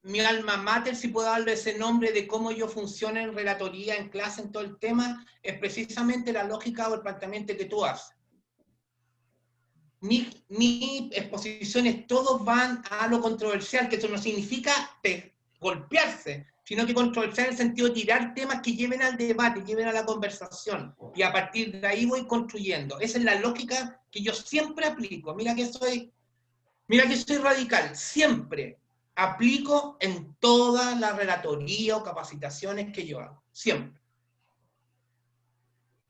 mi alma mater, si puedo darle ese nombre de cómo yo funciono en relatoría, en clase, en todo el tema, es precisamente la lógica o el planteamiento que tú haces. Mis exposiciones todos van a lo controversial, que eso no significa golpearse, sino que controversial en el sentido de tirar temas que lleven al debate, lleven a la conversación, y a partir de ahí voy construyendo. Esa es la lógica que yo siempre aplico. Mira que soy radical, siempre aplico en toda la relatoría o capacitaciones que yo hago, siempre.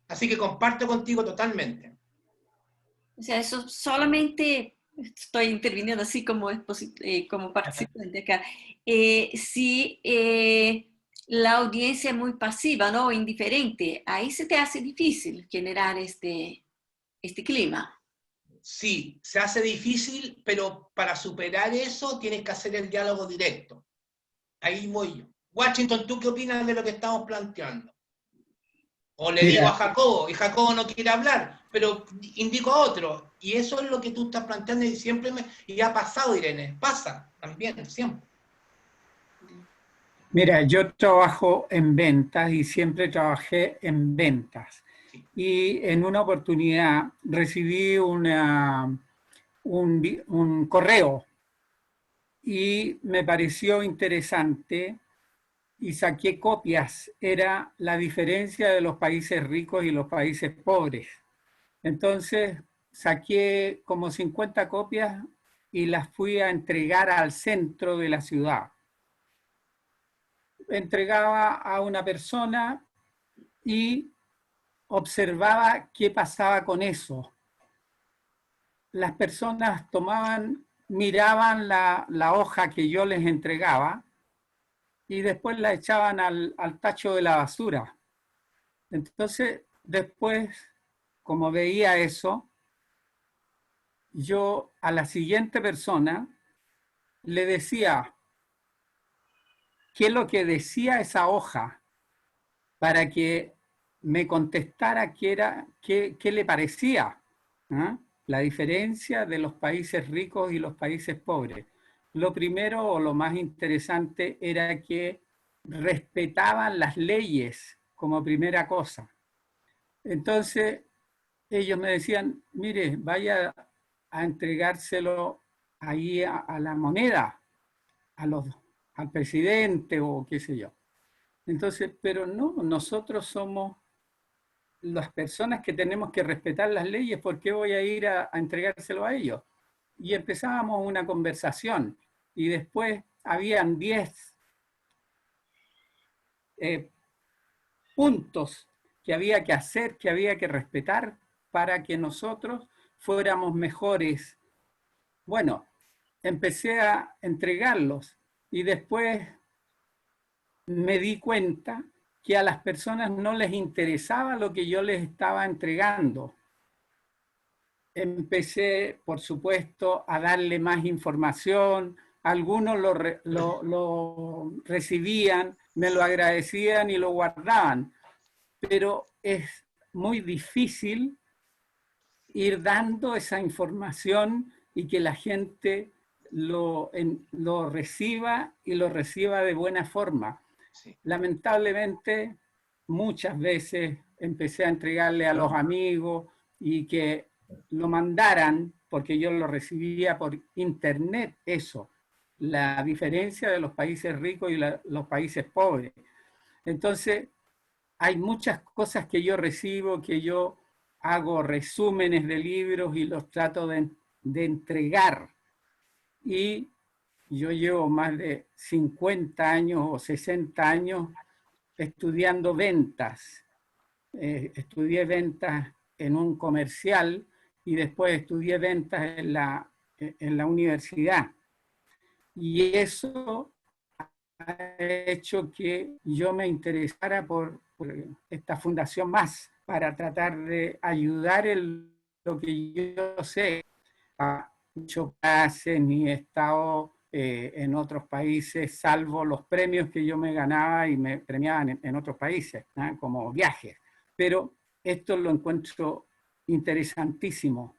Así que comparto contigo totalmente. O sea, eso solamente estoy interviniendo así como, como participante acá. Si la audiencia es muy pasiva, ¿no? Indiferente, ahí se te hace difícil generar este clima. Sí, se hace difícil, pero para superar eso tienes que hacer el diálogo directo. Ahí voy yo. Washington, ¿tú qué opinas de lo que estamos planteando? O le digo a Jacobo, y Jacobo no quiere hablar, pero indico a otro. Y eso es lo que tú estás planteando y siempre y ha pasado, Irene. Pasa también, siempre. Mira, yo trabajo en ventas y siempre trabajé en ventas. Y en una oportunidad recibí un correo y me pareció interesante y saqué copias. Era la diferencia de los países ricos y los países pobres. Entonces saqué como 50 copias y las fui a entregar al centro de la ciudad. Entregaba a una persona y observaba qué pasaba con eso. Las personas miraban la hoja que yo les entregaba y después la echaban al tacho de la basura. Entonces, después, como veía eso, yo a la siguiente persona le decía qué es lo que decía esa hoja para que me contestara qué le parecía, ¿eh? La diferencia de los países ricos y los países pobres. Lo primero o lo más interesante era que respetaban las leyes como primera cosa. Entonces, ellos me decían, mire, vaya a entregárselo ahí a la moneda, al presidente o qué sé yo. Entonces, pero no, nosotros somos las personas que tenemos que respetar las leyes, ¿por qué voy a ir a entregárselo a ellos? Y empezábamos una conversación y después habían 10 puntos que había que hacer, que había que respetar para que nosotros fuéramos mejores. Bueno, empecé a entregarlos y después me di cuenta que a las personas no les interesaba lo que yo les estaba entregando. Empecé, por supuesto, a darle más información. Algunos lo recibían, me lo agradecían y lo guardaban. Pero es muy difícil ir dando esa información y que la gente lo reciba y lo reciba de buena forma. Sí. Lamentablemente, muchas veces empecé a entregarle a los amigos y que lo mandaran, porque yo lo recibía por internet, eso, la diferencia de los países ricos y los países pobres. Entonces, hay muchas cosas que yo recibo, que yo hago resúmenes de libros y los trato de entregar. Y yo llevo más de 50 años o 60 años estudiando ventas. Estudié ventas en un comercial y después estudié ventas en la universidad. Y eso ha hecho que yo me interesara por esta fundación más, para tratar de ayudar en lo que yo sé. He hecho clases ni he estado en otros países, salvo los premios que yo me ganaba y me premiaban en otros países, ¿no? Como viajes. Pero esto lo encuentro interesantísimo.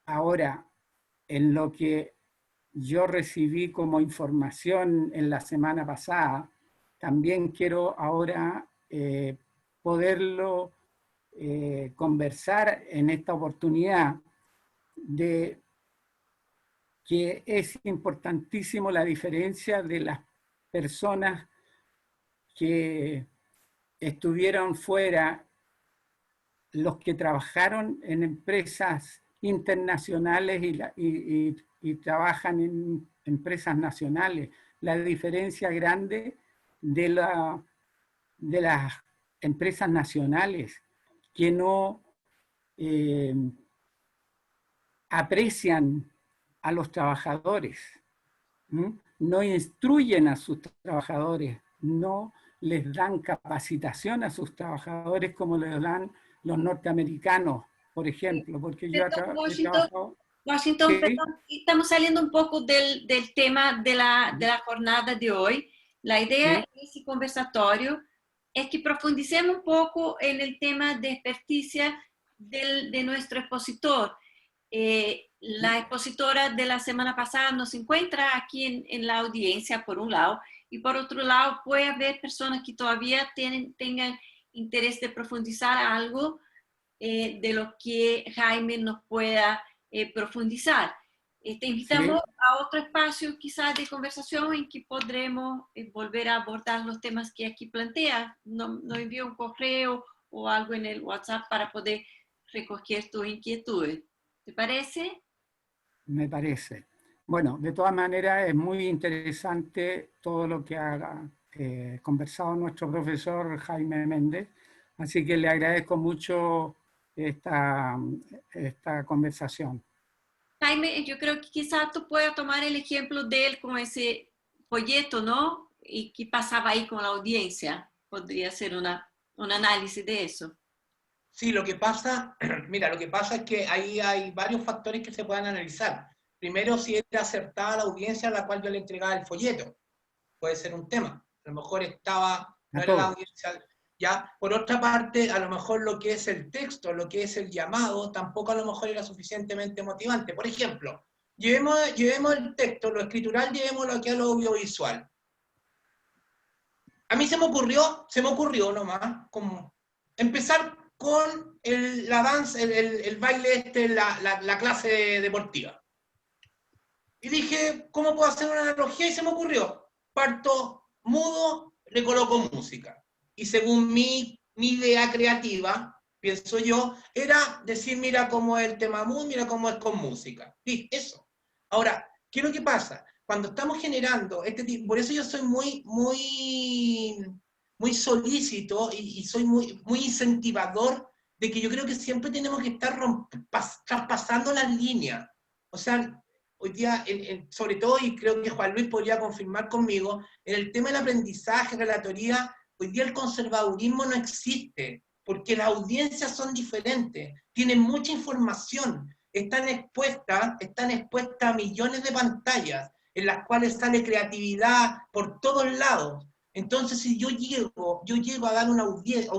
Ahora, en lo que yo recibí como información en la semana pasada, también quiero ahora poderlo conversar en esta oportunidad, de que es importantísimo la diferencia de las personas que estuvieron fuera, los que trabajaron en empresas internacionales y trabajan en empresas nacionales. La diferencia grande de las empresas nacionales, que no aprecian a los trabajadores, no instruyen a sus trabajadores, no les dan capacitación a sus trabajadores como les dan los norteamericanos, por ejemplo, porque yo he trabajado... Washington, ¿Sí? perdón, estamos saliendo un poco del tema de la jornada de hoy. La idea ¿Sí? de ese conversatorio es que profundicemos un poco en el tema de experticia de nuestro expositor. La expositora de la semana pasada no se encuentra aquí en la audiencia, por un lado, y por otro lado puede haber personas que todavía tengan interés de profundizar algo de lo que Jaime nos pueda profundizar. Te invitamos a otro espacio quizás de conversación en que podremos volver a abordar los temas que aquí plantea. Nos envía un correo o algo en el WhatsApp para poder recoger tus inquietudes. ¿Te parece? Me parece. Bueno, de todas maneras es muy interesante todo lo que ha conversado nuestro profesor Jaime Méndez, así que le agradezco mucho esta conversación. Jaime, yo creo que quizás tú puedas tomar el ejemplo de él con ese folleto, ¿no? Y qué pasaba ahí con la audiencia. Podría ser un análisis de eso. Sí, lo que pasa, mira, lo que pasa es que ahí hay varios factores que se pueden analizar. Primero, si era acertada la audiencia a la cual yo le entregaba el folleto. Puede ser un tema. A lo mejor no era la audiencia. Ya, por otra parte, a lo mejor lo que es el texto, lo que es el llamado, tampoco a lo mejor era suficientemente motivante. Por ejemplo, llevemos el texto, lo escritural, llevémoslo aquí a lo audiovisual. A mí se me ocurrió nomás, como empezar con la danza, el baile la clase deportiva. Y dije, ¿cómo puedo hacer una analogía? Y se me ocurrió, parto mudo, le coloco música. Y según mi idea creativa, pienso yo, era decir, mira cómo es el tema mudo, mira cómo es con música. Sí, eso. Ahora, ¿qué es lo que pasa? Cuando estamos generando este tipo, por eso yo soy muy solícito y soy muy incentivador de que yo creo que siempre tenemos que estar traspasando las líneas. O sea, hoy día, sobre todo, y creo que Juan Luis podría confirmar conmigo, en el tema del aprendizaje, relatoría, hoy día el conservadurismo no existe, porque las audiencias son diferentes, tienen mucha información, están expuestas a millones de pantallas, en las cuales sale creatividad por todos lados. Entonces, si yo llego a dar una audiencia,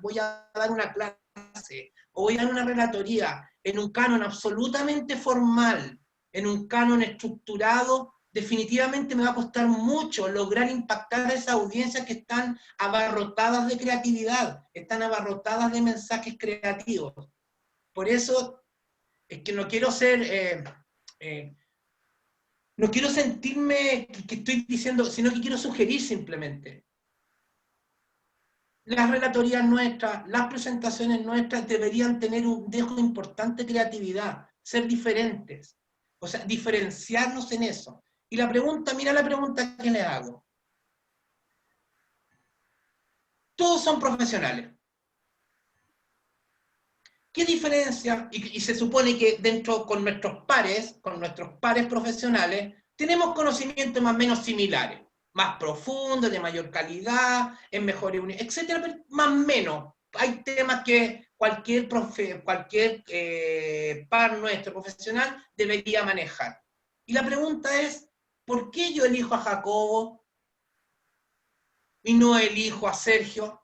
voy a dar una clase, o voy a dar una relatoría en un canon absolutamente formal, en un canon estructurado, definitivamente me va a costar mucho lograr impactar a esas audiencias que están abarrotadas de creatividad, están abarrotadas de mensajes creativos. Por eso es que no quiero no quiero sentirme que estoy diciendo, sino que quiero sugerir simplemente. Las relatorías nuestras, las presentaciones nuestras deberían tener un dejo importante de creatividad, ser diferentes. O sea, diferenciarnos en eso. Y la pregunta, mira la pregunta que le hago. Todos son profesionales. ¿Qué diferencia? Y se supone que dentro con nuestros pares profesionales, tenemos conocimientos más o menos similares, más profundos, de mayor calidad, en mejores unidades, etcétera, pero más o menos. Hay temas que cualquier par nuestro profesional debería manejar. Y la pregunta es, ¿por qué yo elijo a Jacobo y no elijo a Sergio?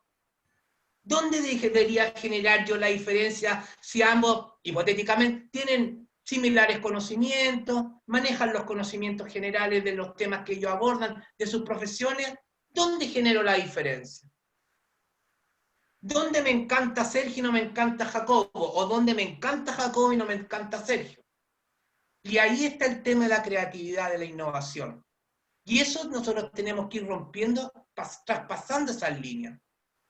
¿Dónde debería generar yo la diferencia si ambos, hipotéticamente, tienen similares conocimientos, manejan los conocimientos generales de los temas que ellos abordan, de sus profesiones? ¿Dónde genero la diferencia? ¿Dónde me encanta Sergio y no me encanta Jacobo? ¿O dónde me encanta Jacobo y no me encanta Sergio? Y ahí está el tema de la creatividad, de la innovación. Y eso nosotros tenemos que ir rompiendo, traspasando esas líneas.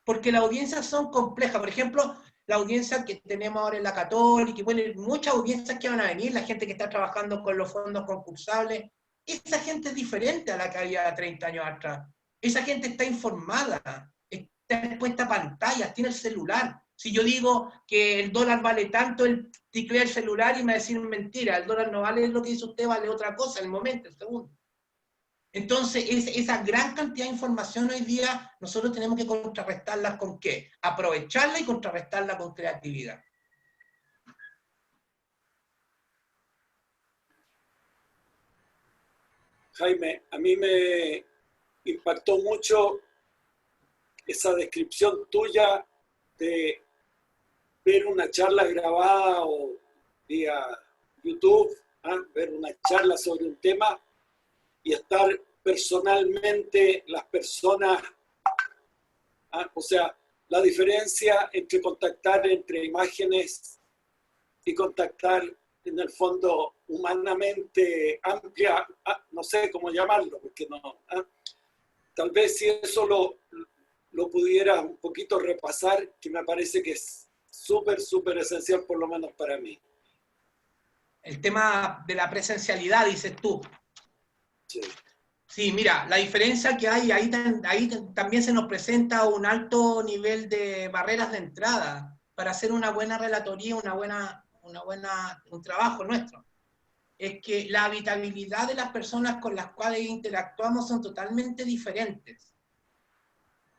Porque las audiencias son complejas. Por ejemplo, la audiencia que tenemos ahora en la Católica, y bueno, muchas audiencias que van a venir, la gente que está trabajando con los fondos concursables, esa gente es diferente a la que había 30 años atrás. Esa gente está informada, está expuesta a pantallas, tiene el celular. Si yo digo que el dólar vale tanto, él ticlea el celular y me va a decir mentira, el dólar no vale lo que dice usted, vale otra cosa en el momento, el segundo. Entonces, esa gran cantidad de información hoy día, nosotros tenemos que contrarrestarla ¿con qué? Aprovecharla y contrarrestarla con creatividad. Jaime, a mí me impactó mucho esa descripción tuya de ver una charla grabada o vía YouTube, ver una charla sobre un tema y estar personalmente las personas, o sea, la diferencia entre contactar entre imágenes y contactar en el fondo humanamente amplia, no sé cómo llamarlo, porque no, tal vez si eso lo pudiera un poquito repasar, que me parece que es súper, súper esencial, por lo menos para mí. El tema de la presencialidad, dices tú. Sí. Sí, mira, la diferencia que hay, ahí también se nos presenta un alto nivel de barreras de entrada para hacer una buena relatoría, un trabajo nuestro. Es que la habitabilidad de las personas con las cuales interactuamos son totalmente diferentes.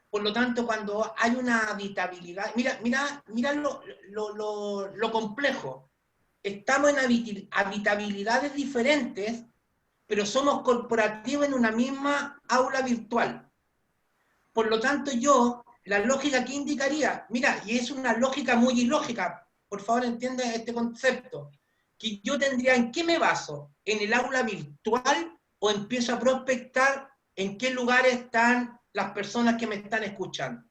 Por lo tanto, cuando hay una habitabilidad, mira lo complejo. Estamos en habitabilidades diferentes, pero somos corporativos en una misma aula virtual. Por lo tanto, la lógica que indicaría, mira, y es una lógica muy ilógica, por favor entienda este concepto, que yo tendría, ¿en qué me baso? ¿En el aula virtual o empiezo a prospectar en qué lugares están las personas que me están escuchando?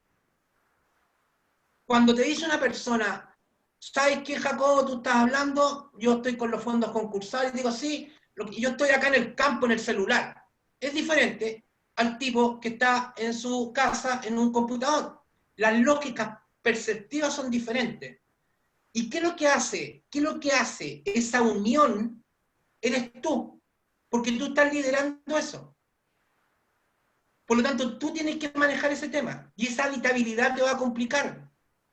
Cuando te dice una persona, ¿sabes qué, Jacobo, tú estás hablando? Yo estoy con los fondos concursables, y digo, sí, yo estoy acá en el campo, en el celular. Es diferente al tipo que está en su casa, en un computador. Las lógicas perceptivas son diferentes. ¿Y qué es lo que hace? ¿Qué es lo que hace esa unión? Eres tú, porque tú estás liderando eso. Por lo tanto, tú tienes que manejar ese tema, y esa habitabilidad te va a complicar.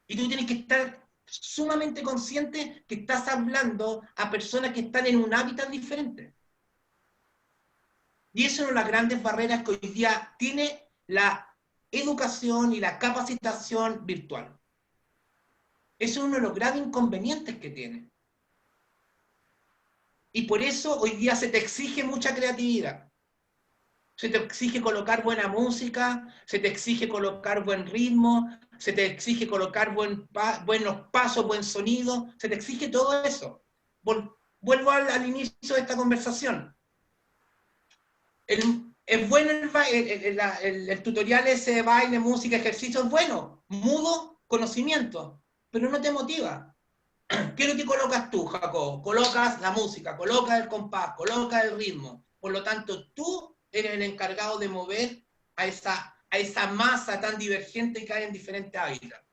Y tú tienes que estar sumamente consciente que estás hablando a personas que están en un hábitat diferente. Y eso es una de las grandes barreras que hoy día tiene la educación y la capacitación virtual. Eso es uno de los graves inconvenientes que tiene. Y por eso hoy día se te exige mucha creatividad. Se te exige colocar buena música, se te exige colocar buen ritmo, se te exige colocar buenos pasos, buen sonido, se te exige todo eso. Vuelvo al inicio de esta conversación. Es bueno el tutorial ese de baile, música, ejercicio, es bueno, mudo, conocimiento, pero no te motiva. ¿Qué es lo que colocas tú, Jacob? Colocas la música, colocas el compás, colocas el ritmo. Por lo tanto, tú eres el encargado de mover a esa masa tan divergente que hay en diferentes hábitats.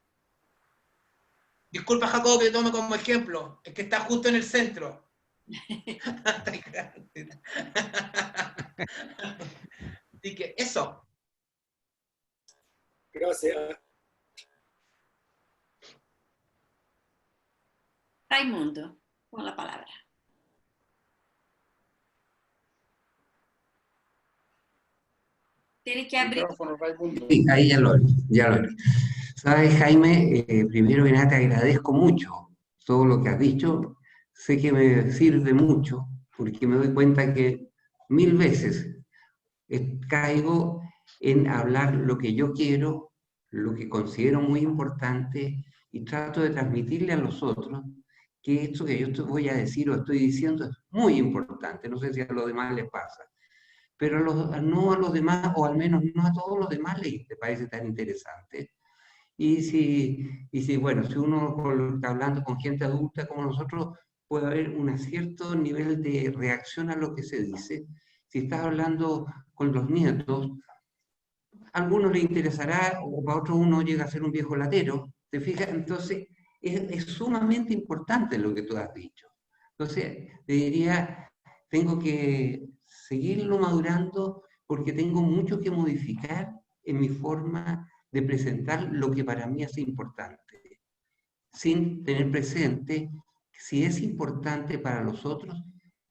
Disculpa, Jacob, que te tome como ejemplo, es que está justo en el centro. Así que eso. Gracias. Raimundo, con la palabra. Tiene que abrir. Micrófono, Raimundo. Sí, ahí ya lo abrí. Sabes, Jaime, primero que nada te agradezco mucho todo lo que has dicho. Sé que me sirve mucho porque me doy cuenta que 1000 veces caigo en hablar lo que yo quiero, lo que considero muy importante y trato de transmitirle a los otros que esto que yo voy a decir o estoy diciendo es muy importante. No sé si a los demás les pasa, pero no a los demás, o al menos no a todos los demás les parece tan interesante. Y si bueno, si uno está hablando con gente adulta como nosotros, puede haber un cierto nivel de reacción a lo que se dice. Si estás hablando con los nietos, a algunos les interesará, o para otros uno llega a ser un viejo latero, ¿te fijas? Entonces, es sumamente importante lo que tú has dicho. Entonces, te diría, tengo que seguirlo madurando porque tengo mucho que modificar en mi forma de presentar lo que para mí es importante, sin tener presente si es importante para los otros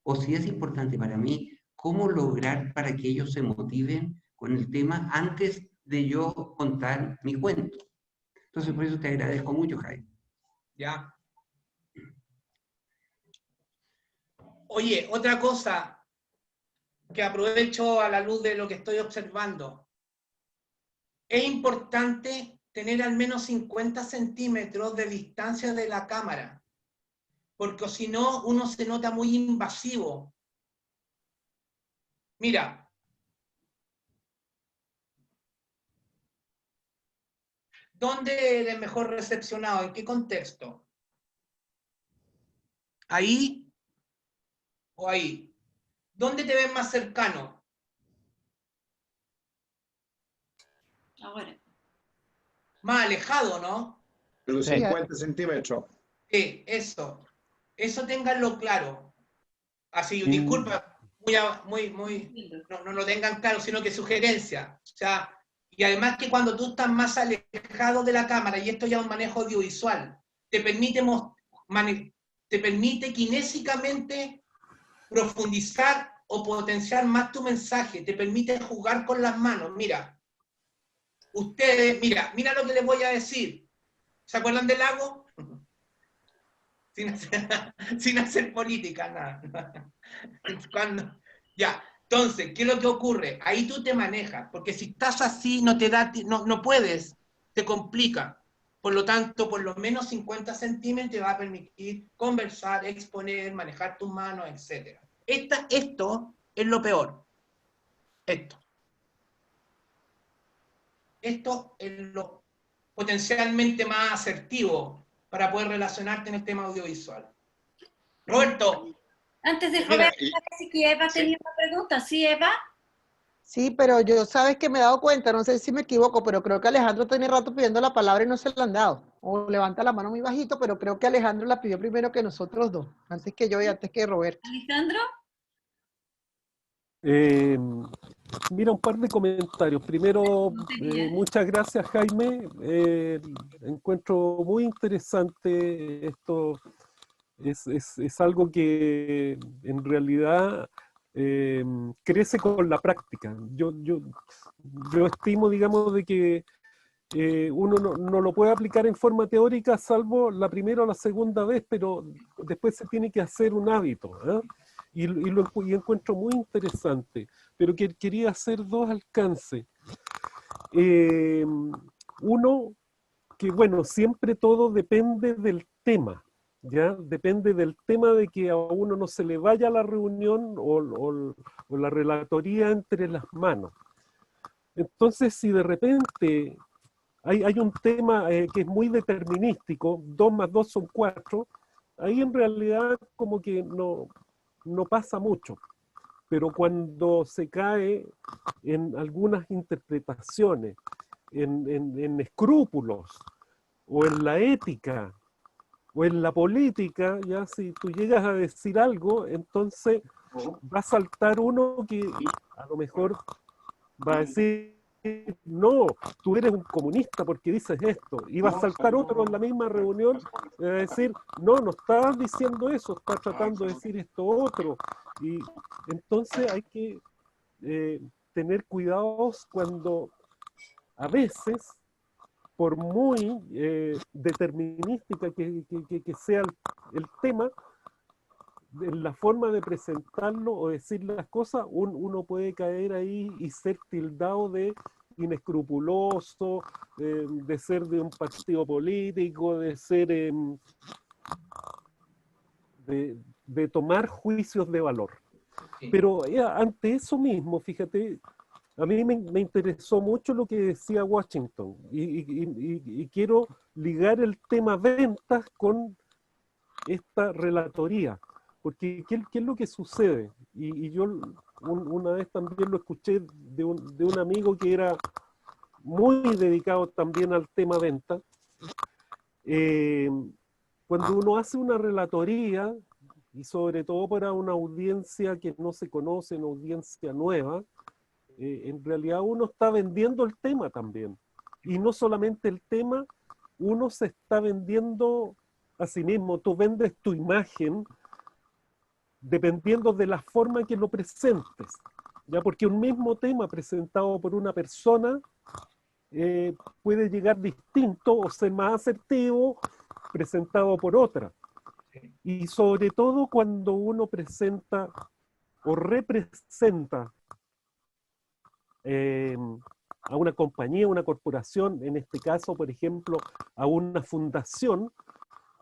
o si es importante para mí, cómo lograr para que ellos se motiven con el tema antes de yo contar mi cuento. Entonces, por eso te agradezco mucho, Jaime. Ya. Oye, otra cosa que aprovecho a la luz de lo que estoy observando. Es importante tener al menos 50 centímetros de distancia de la cámara, porque si no, uno se nota muy invasivo. Mira. ¿Dónde eres mejor recepcionado? ¿En qué contexto? ¿Ahí o ahí? ¿Dónde te ves más cercano? Ahora. Más alejado, ¿no? Pero 50 centímetros. Sí, eso. Eso ténganlo claro. Así, disculpa, no lo tengan claro, sino que sugerencia. O sea, y además que cuando tú estás más alejado de la cámara, y esto ya es un manejo audiovisual, te permite kinésicamente profundizar o potenciar más tu mensaje, te permite jugar con las manos. Mira, ustedes, mira lo que les voy a decir. ¿Se acuerdan del lago? Sin hacer política, nada. Ya, entonces, ¿qué es lo que ocurre? Ahí tú te manejas, porque si estás así, no puedes, te complica. Por lo tanto, por lo menos 50 centímetros te va a permitir conversar, exponer, manejar tus manos, etc. Esto es lo peor. Esto es lo potencialmente más asertivo para poder relacionarte en el tema audiovisual. Roberto. Antes de Roberto, parece que Eva tenía una pregunta. ¿Sí, Eva? Sí, pero yo sabes que me he dado cuenta, no sé si me equivoco, pero creo que Alejandro tiene rato pidiendo la palabra y no se la han dado. O levanta la mano muy bajito, pero creo que Alejandro la pidió primero que nosotros dos, antes que yo y antes que Roberto. Alejandro. Mira, un par de comentarios. Primero, muchas gracias, Jaime. Encuentro muy interesante esto. Es algo que en realidad crece con la práctica. Yo estimo, digamos, de que uno no lo puede aplicar en forma teórica salvo la primera o la segunda vez, pero después se tiene que hacer un hábito, ¿eh? Y encuentro muy interesante, pero quería hacer dos alcances. Uno, que bueno, siempre todo depende del tema, ¿ya? Depende del tema, de que a uno no se le vaya la reunión o la relatoría entre las manos. Entonces, si de repente hay un tema que es muy determinístico, 2 más 2 son 4, ahí en realidad como que no pasa mucho. Pero cuando se cae en algunas interpretaciones, en escrúpulos o en la ética, o en la política, ya si tú llegas a decir algo, entonces va a saltar uno que a lo mejor va a decir, no, tú eres un comunista porque dices esto, y va a saltar otro en la misma reunión y va a decir, no, no estás diciendo eso, estás tratando de decir esto otro. Y entonces hay que tener cuidados cuando a veces, por muy determinística que sea el tema, en la forma de presentarlo o decir las cosas, uno puede caer ahí y ser tildado de inescrupuloso, de ser de un partido político, de ser de tomar juicios de valor. Pero ante eso mismo, fíjate, a mí me interesó mucho lo que decía Washington y quiero ligar el tema ventas con esta relatoría, porque ¿qué es lo que sucede? Y yo una vez también lo escuché de un amigo que era muy dedicado también al tema venta. Cuando uno hace una relatoría, y sobre todo para una audiencia que no se conoce, una audiencia nueva, en realidad uno está vendiendo el tema también. Y no solamente el tema, uno se está vendiendo a sí mismo. Tú vendes tu imagen dependiendo de la forma que lo presentes. ¿Ya? Porque un mismo tema presentado por una persona puede llegar distinto o ser más asertivo presentado por otra. Y sobre todo cuando uno presenta o representa a una compañía, una corporación, en este caso, por ejemplo, a una fundación,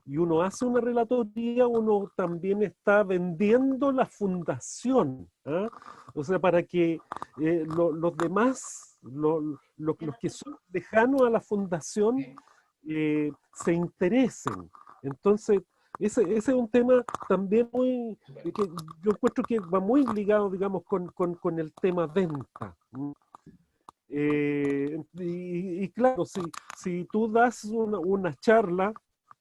y uno hace una relatoría, uno también está vendiendo la fundación, ¿eh? O sea, para que los demás, los que son lejanos a la fundación, se interesen. Entonces, ese es un tema también muy, que yo encuentro que va muy ligado, digamos, con el tema venta. Y claro, si tú das una charla,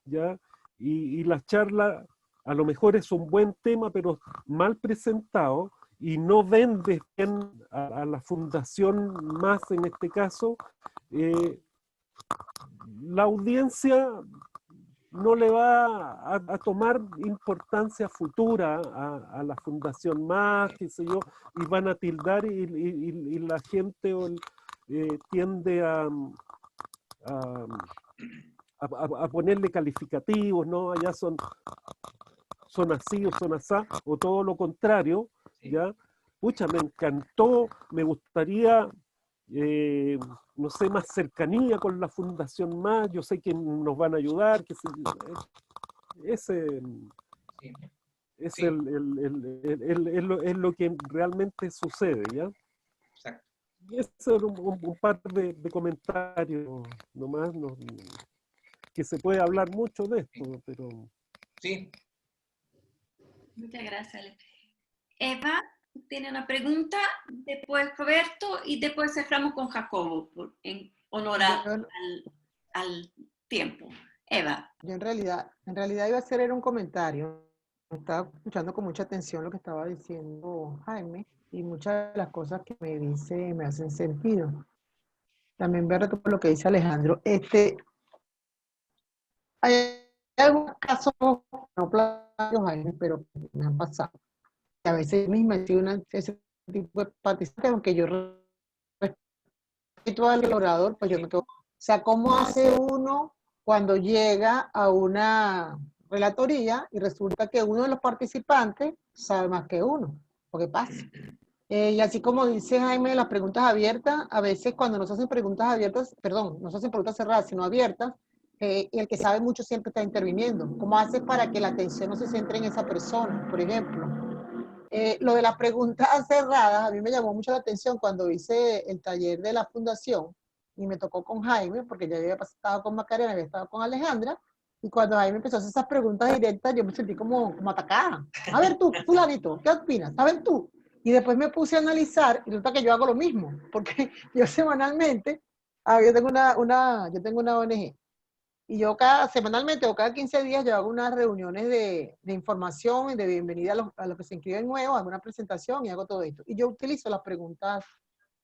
¿ya? Y la charla a lo mejor es un buen tema, pero mal presentado, y no vendes bien a la fundación más en este caso, la audiencia no le va a tomar importancia futura a la fundación más, qué sé yo, y van a tildar y la gente tiende a ponerle calificativos, ¿no? Allá son así o son asá, o todo lo contrario, ¿ya? Pucha, me encantó, me gustaría, no sé, más cercanía con la Fundación Más, yo sé que nos van a ayudar, que ese es lo que realmente sucede, ¿ya? Exacto. Y ese es un par de comentarios nomás, que se puede hablar mucho de esto, pero... Sí. Muchas gracias, Ale. Eva tiene una pregunta, después Roberto y después cerramos con Jacobo en honor al tiempo. Eva. Yo en realidad iba a hacer un comentario. Estaba escuchando con mucha atención lo que estaba diciendo Jaime y muchas de las cosas que me dice me hacen sentido. También ver lo que dice Alejandro. Hay algunos casos, no platico, Jaime, pero me han pasado. A veces misma he sido ese tipo de participante, aunque yo respeto al orador, pues yo me quedo. O sea, ¿cómo hace uno cuando llega a una relatoría y resulta que uno de los participantes sabe más que uno? ¿O qué pasa? Y así como dice Jaime, las preguntas abiertas, a veces cuando nos hacen preguntas abiertas, perdón, no se hacen preguntas cerradas, sino abiertas, y el que sabe mucho siempre está interviniendo. ¿Cómo hace para que la atención no se centre en esa persona, por ejemplo? Lo de las preguntas cerradas, a mí me llamó mucho la atención cuando hice el taller de la fundación y me tocó con Jaime, porque ya había estado con Macarena, había estado con Alejandra, y cuando Jaime empezó a hacer esas preguntas directas, yo me sentí como atacada. A ver tú, fulanito, ¿qué opinas? A ver tú. Y después me puse a analizar, y resulta que yo hago lo mismo, porque yo semanalmente, yo tengo una ONG, Y yo semanalmente o cada 15 días yo hago unas reuniones de información, de bienvenida a los que se inscriben nuevos, hago una presentación y hago todo esto. Y yo utilizo las preguntas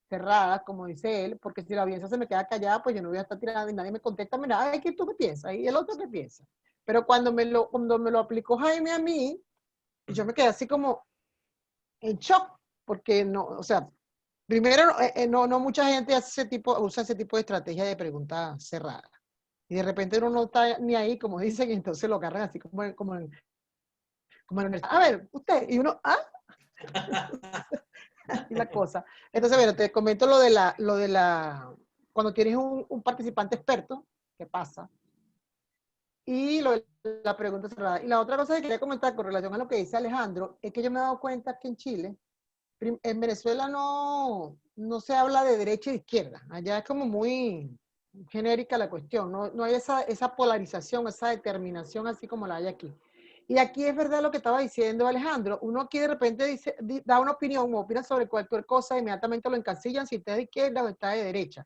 cerradas, como dice él, porque si la audiencia se me queda callada, pues yo no voy a estar tirando y nadie me contesta, mira, ay, ¿qué tú qué piensas? Y el otro qué piensa. Pero cuando me lo aplicó Jaime a mí, yo me quedé así como en shock, porque no, o sea, primero, no mucha gente usa ese tipo de estrategia de preguntas cerradas. Y de repente uno no está ni ahí, como dicen, y entonces lo agarran así como en a ver, usted, y uno, y la cosa. Entonces, bueno, te comento lo de cuando tienes un participante experto, ¿qué pasa? Y lo de la pregunta cerrada. Y la otra cosa que quería comentar con relación a lo que dice Alejandro, es que yo me he dado cuenta que en Chile, en Venezuela no se habla de derecha y de izquierda. Allá es como muy genérica la cuestión. No hay esa polarización, esa determinación así como la hay aquí. Y aquí es verdad lo que estaba diciendo Alejandro. Uno aquí de repente da una opinión, opina sobre cualquier cosa, inmediatamente lo encasillan si está de izquierda o está de derecha.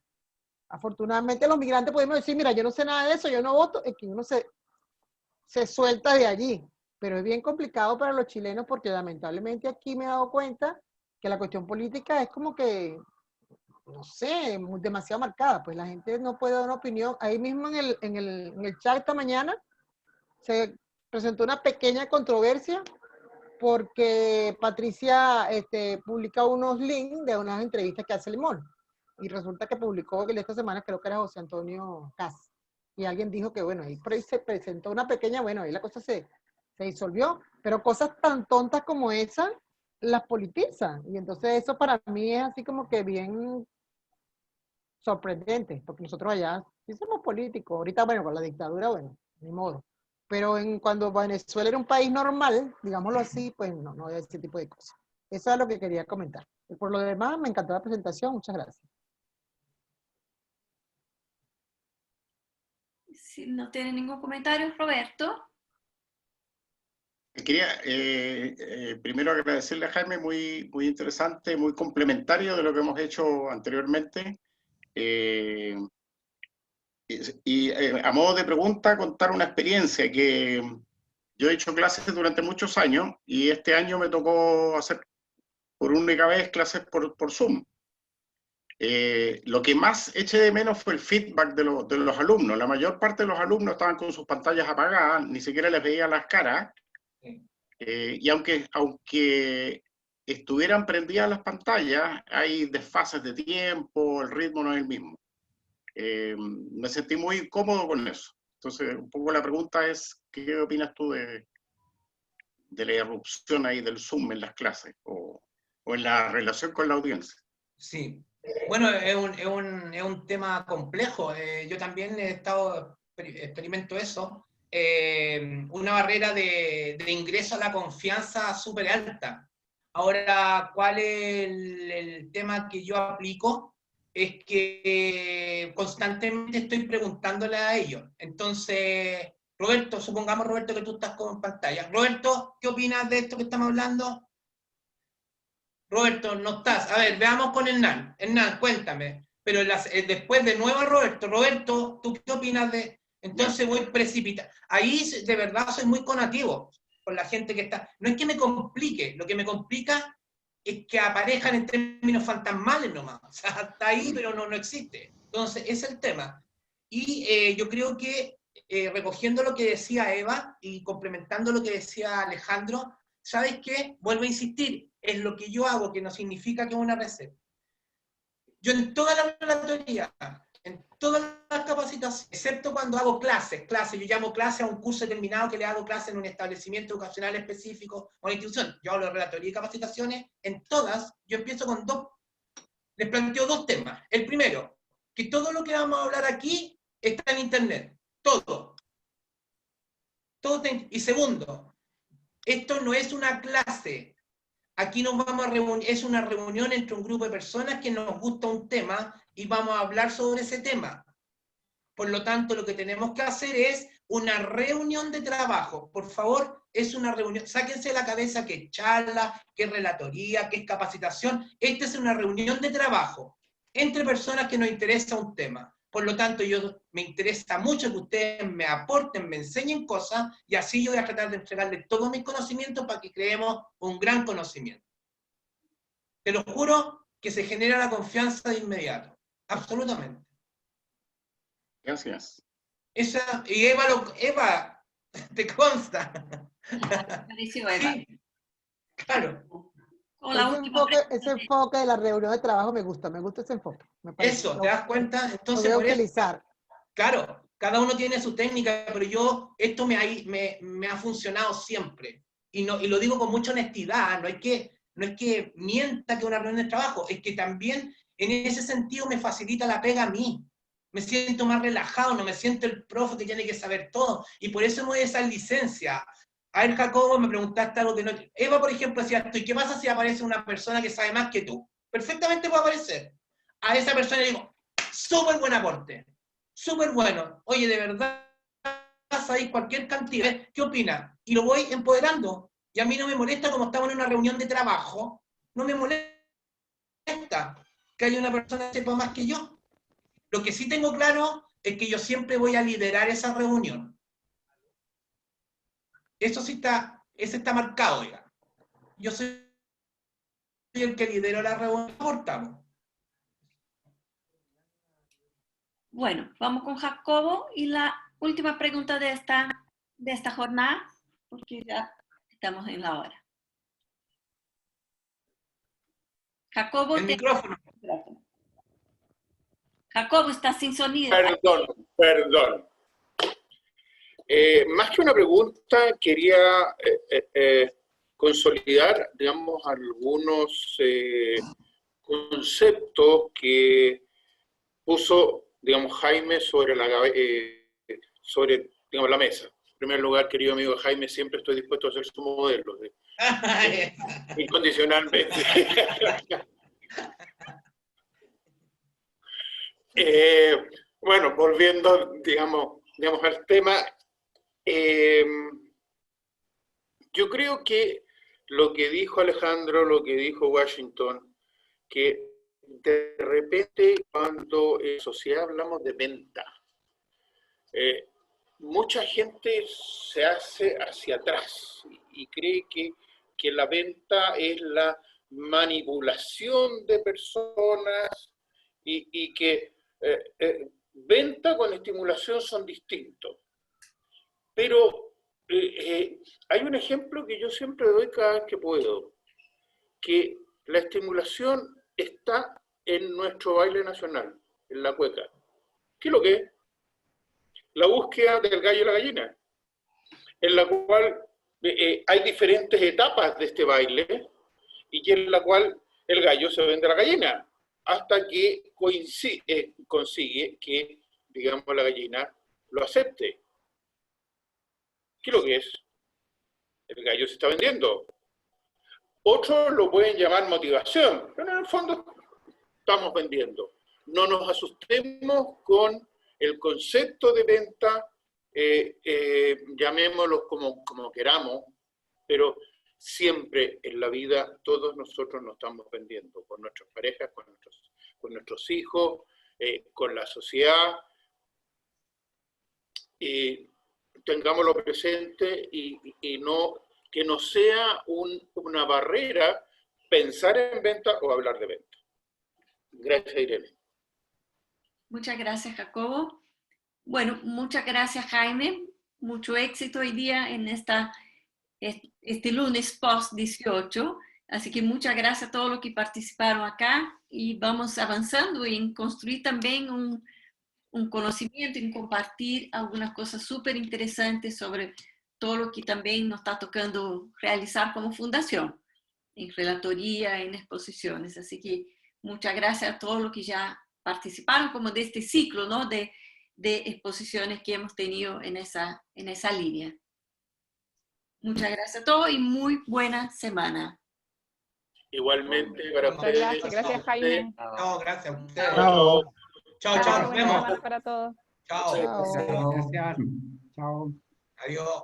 Afortunadamente los migrantes podemos decir, mira, yo no sé nada de eso, yo no voto, es que uno se suelta de allí. Pero es bien complicado para los chilenos porque lamentablemente aquí me he dado cuenta que la cuestión política es como que, no sé, demasiado marcada. Pues la gente no puede dar una opinión. Ahí mismo en el chat esta mañana se presentó una pequeña controversia porque Patricia publica unos links de unas entrevistas que hace Limón. Y resulta que publicó esta semana, creo que era José Antonio Cas. Y alguien dijo que, bueno, ahí se presentó una pequeña, bueno, ahí la cosa se disolvió. Pero cosas tan tontas como esas las politizan. Y entonces eso para mí es así como que bien sorprendente, porque nosotros allá sí somos políticos. Ahorita, bueno, con la dictadura, bueno, ni modo. Pero cuando Venezuela era un país normal, digámoslo así, pues no hay ese tipo de cosas. Eso es lo que quería comentar. Y por lo demás, me encantó la presentación. Muchas gracias. Si no tiene ningún comentario, Roberto. Quería primero agradecerle a Jaime, muy interesante, muy complementario de lo que hemos hecho anteriormente. Y a modo de pregunta, contar una experiencia que yo he hecho clases durante muchos años y este año me tocó hacer por única vez clases por Zoom. Lo que más eché de menos fue el feedback de los alumnos. La mayor parte de los alumnos estaban con sus pantallas apagadas, ni siquiera les veía las caras. Y aunque estuvieran prendidas las pantallas, hay desfases de tiempo, el ritmo no es el mismo. Me sentí muy incómodo con eso. Entonces, un poco la pregunta es, ¿qué opinas tú de la irrupción ahí del Zoom en las clases o en la relación con la audiencia? Sí, bueno, es un tema complejo. Yo también experimento eso. Una barrera de ingreso a la confianza súper alta. Ahora, ¿cuál es el tema que yo aplico? Es que constantemente estoy preguntándole a ellos. Entonces, Roberto, supongamos, Roberto, que tú estás con pantalla. Roberto, ¿qué opinas de esto que estamos hablando? Roberto, no estás. A ver, veamos con Hernán. Hernán, cuéntame. Pero después de nuevo Roberto. Roberto, ¿tú qué opinas de...? Entonces voy precipitado. Ahí de verdad soy muy conativo con la gente que está... No es que me complique, lo que me complica es que aparezcan en términos fantasmales nomás. O sea, está ahí, pero no existe. Entonces, ese es el tema. Y yo creo que recogiendo lo que decía Eva y complementando lo que decía Alejandro, ¿sabes qué? Vuelvo a insistir, es lo que yo hago, que no significa que es una receta. Yo en toda la relatoría, en todas las capacitaciones, excepto cuando hago clases, yo llamo clase a un curso determinado que le hago clase en un establecimiento educacional específico o una institución. Yo hablo de relatoría y capacitaciones, en todas yo empiezo con les planteo dos temas. El primero, que todo lo que vamos a hablar aquí está en internet, todo. Y segundo, esto no es una clase. Aquí nos vamos a reunir, es una reunión entre un grupo de personas que nos gusta un tema y vamos a hablar sobre ese tema. Por lo tanto, lo que tenemos que hacer es una reunión de trabajo. Por favor, es una reunión. Sáquense de la cabeza que es charla, que es relatoría, que es capacitación. Esta es una reunión de trabajo entre personas que nos interesa un tema. Por lo tanto, me interesa mucho que ustedes me aporten, me enseñen cosas, y así yo voy a tratar de entregarles todos mis conocimientos para que creemos un gran conocimiento. Te lo juro que se genera la confianza de inmediato. Absolutamente. Gracias. Y Eva, te consta. Pareció Eva. Sí, claro. Ese enfoque de la reunión de trabajo me gusta ese enfoque. Eso, ¿te das cuenta? Entonces, lo voy a utilizar. Claro, cada uno tiene su técnica, pero esto me ha funcionado siempre. Y lo digo con mucha honestidad, no es que mienta que una reunión de trabajo, es que también en ese sentido me facilita la pega a mí. Me siento más relajado, no me siento el profe que tiene que saber todo, y por eso me doy esa licencia. A ver, Jacobo, me preguntaste algo que no... Eva, por ejemplo, decía esto, ¿y qué pasa si aparece una persona que sabe más que tú? Perfectamente puede aparecer. A esa persona le digo, súper buen aporte, súper bueno. Oye, de verdad, sabéis cualquier cantidad. ¿Qué opina? Y lo voy empoderando. Y a mí no me molesta, como estamos en una reunión de trabajo, no me molesta que haya una persona que sepa más que yo. Lo que sí tengo claro es que yo siempre voy a liderar esa reunión. Eso sí está marcado, digamos. Yo soy el que lidero la reunión. Aportamos. Bueno, vamos con Jacobo y la última pregunta de esta jornada, porque ya estamos en la hora. Jacobo, el micrófono. Jacobo, está sin sonido. Perdón. Más que una pregunta, quería consolidar, digamos, algunos conceptos que puso, digamos, Jaime sobre digamos, la mesa. En primer lugar, querido amigo Jaime, siempre estoy dispuesto a ser su modelo, incondicionalmente. Bueno, volviendo, digamos al tema, yo creo que lo que dijo Alejandro, lo que dijo Washington, que de repente cuando en sociedad hablamos de venta, mucha gente se hace hacia atrás y cree que la venta es la manipulación de personas y que venta con estimulación son distintos. Pero hay un ejemplo que yo siempre doy cada vez que puedo, que la estimulación está en nuestro baile nacional, en la cueca. ¿Qué es lo que es? La búsqueda del gallo y la gallina, en la cual hay diferentes etapas de este baile y en la cual el gallo se vende a la gallina, hasta que consigue que, digamos, la gallina lo acepte. ¿Qué es lo que es? El gallo se está vendiendo. Otros lo pueden llamar motivación, pero en el fondo estamos vendiendo. No nos asustemos con el concepto de venta, llamémoslo como queramos, pero siempre en la vida todos nosotros nos estamos vendiendo, con nuestras parejas, con nuestros hijos, con la sociedad. Tengámoslo presente y que no sea una barrera pensar en venta o hablar de venta. Gracias, Irene. Muchas gracias, Jacobo. Bueno, muchas gracias, Jaime. Mucho éxito hoy día en este lunes post 18. Así que muchas gracias a todos los que participaron acá y vamos avanzando en construir también un conocimiento, en compartir algunas cosas súper interesantes sobre todo lo que también nos está tocando realizar como fundación, en relatoría, en exposiciones. Así que muchas gracias a todos los que ya participaron como de este ciclo, ¿no? de exposiciones que hemos tenido en esa línea. Muchas gracias a todos y muy buena semana. Igualmente para ustedes. Gracias, Jaime. No, gracias a ustedes. Chao. Chao, nos vemos. Semana para todos. Chao. Gracias. Chao. Adiós.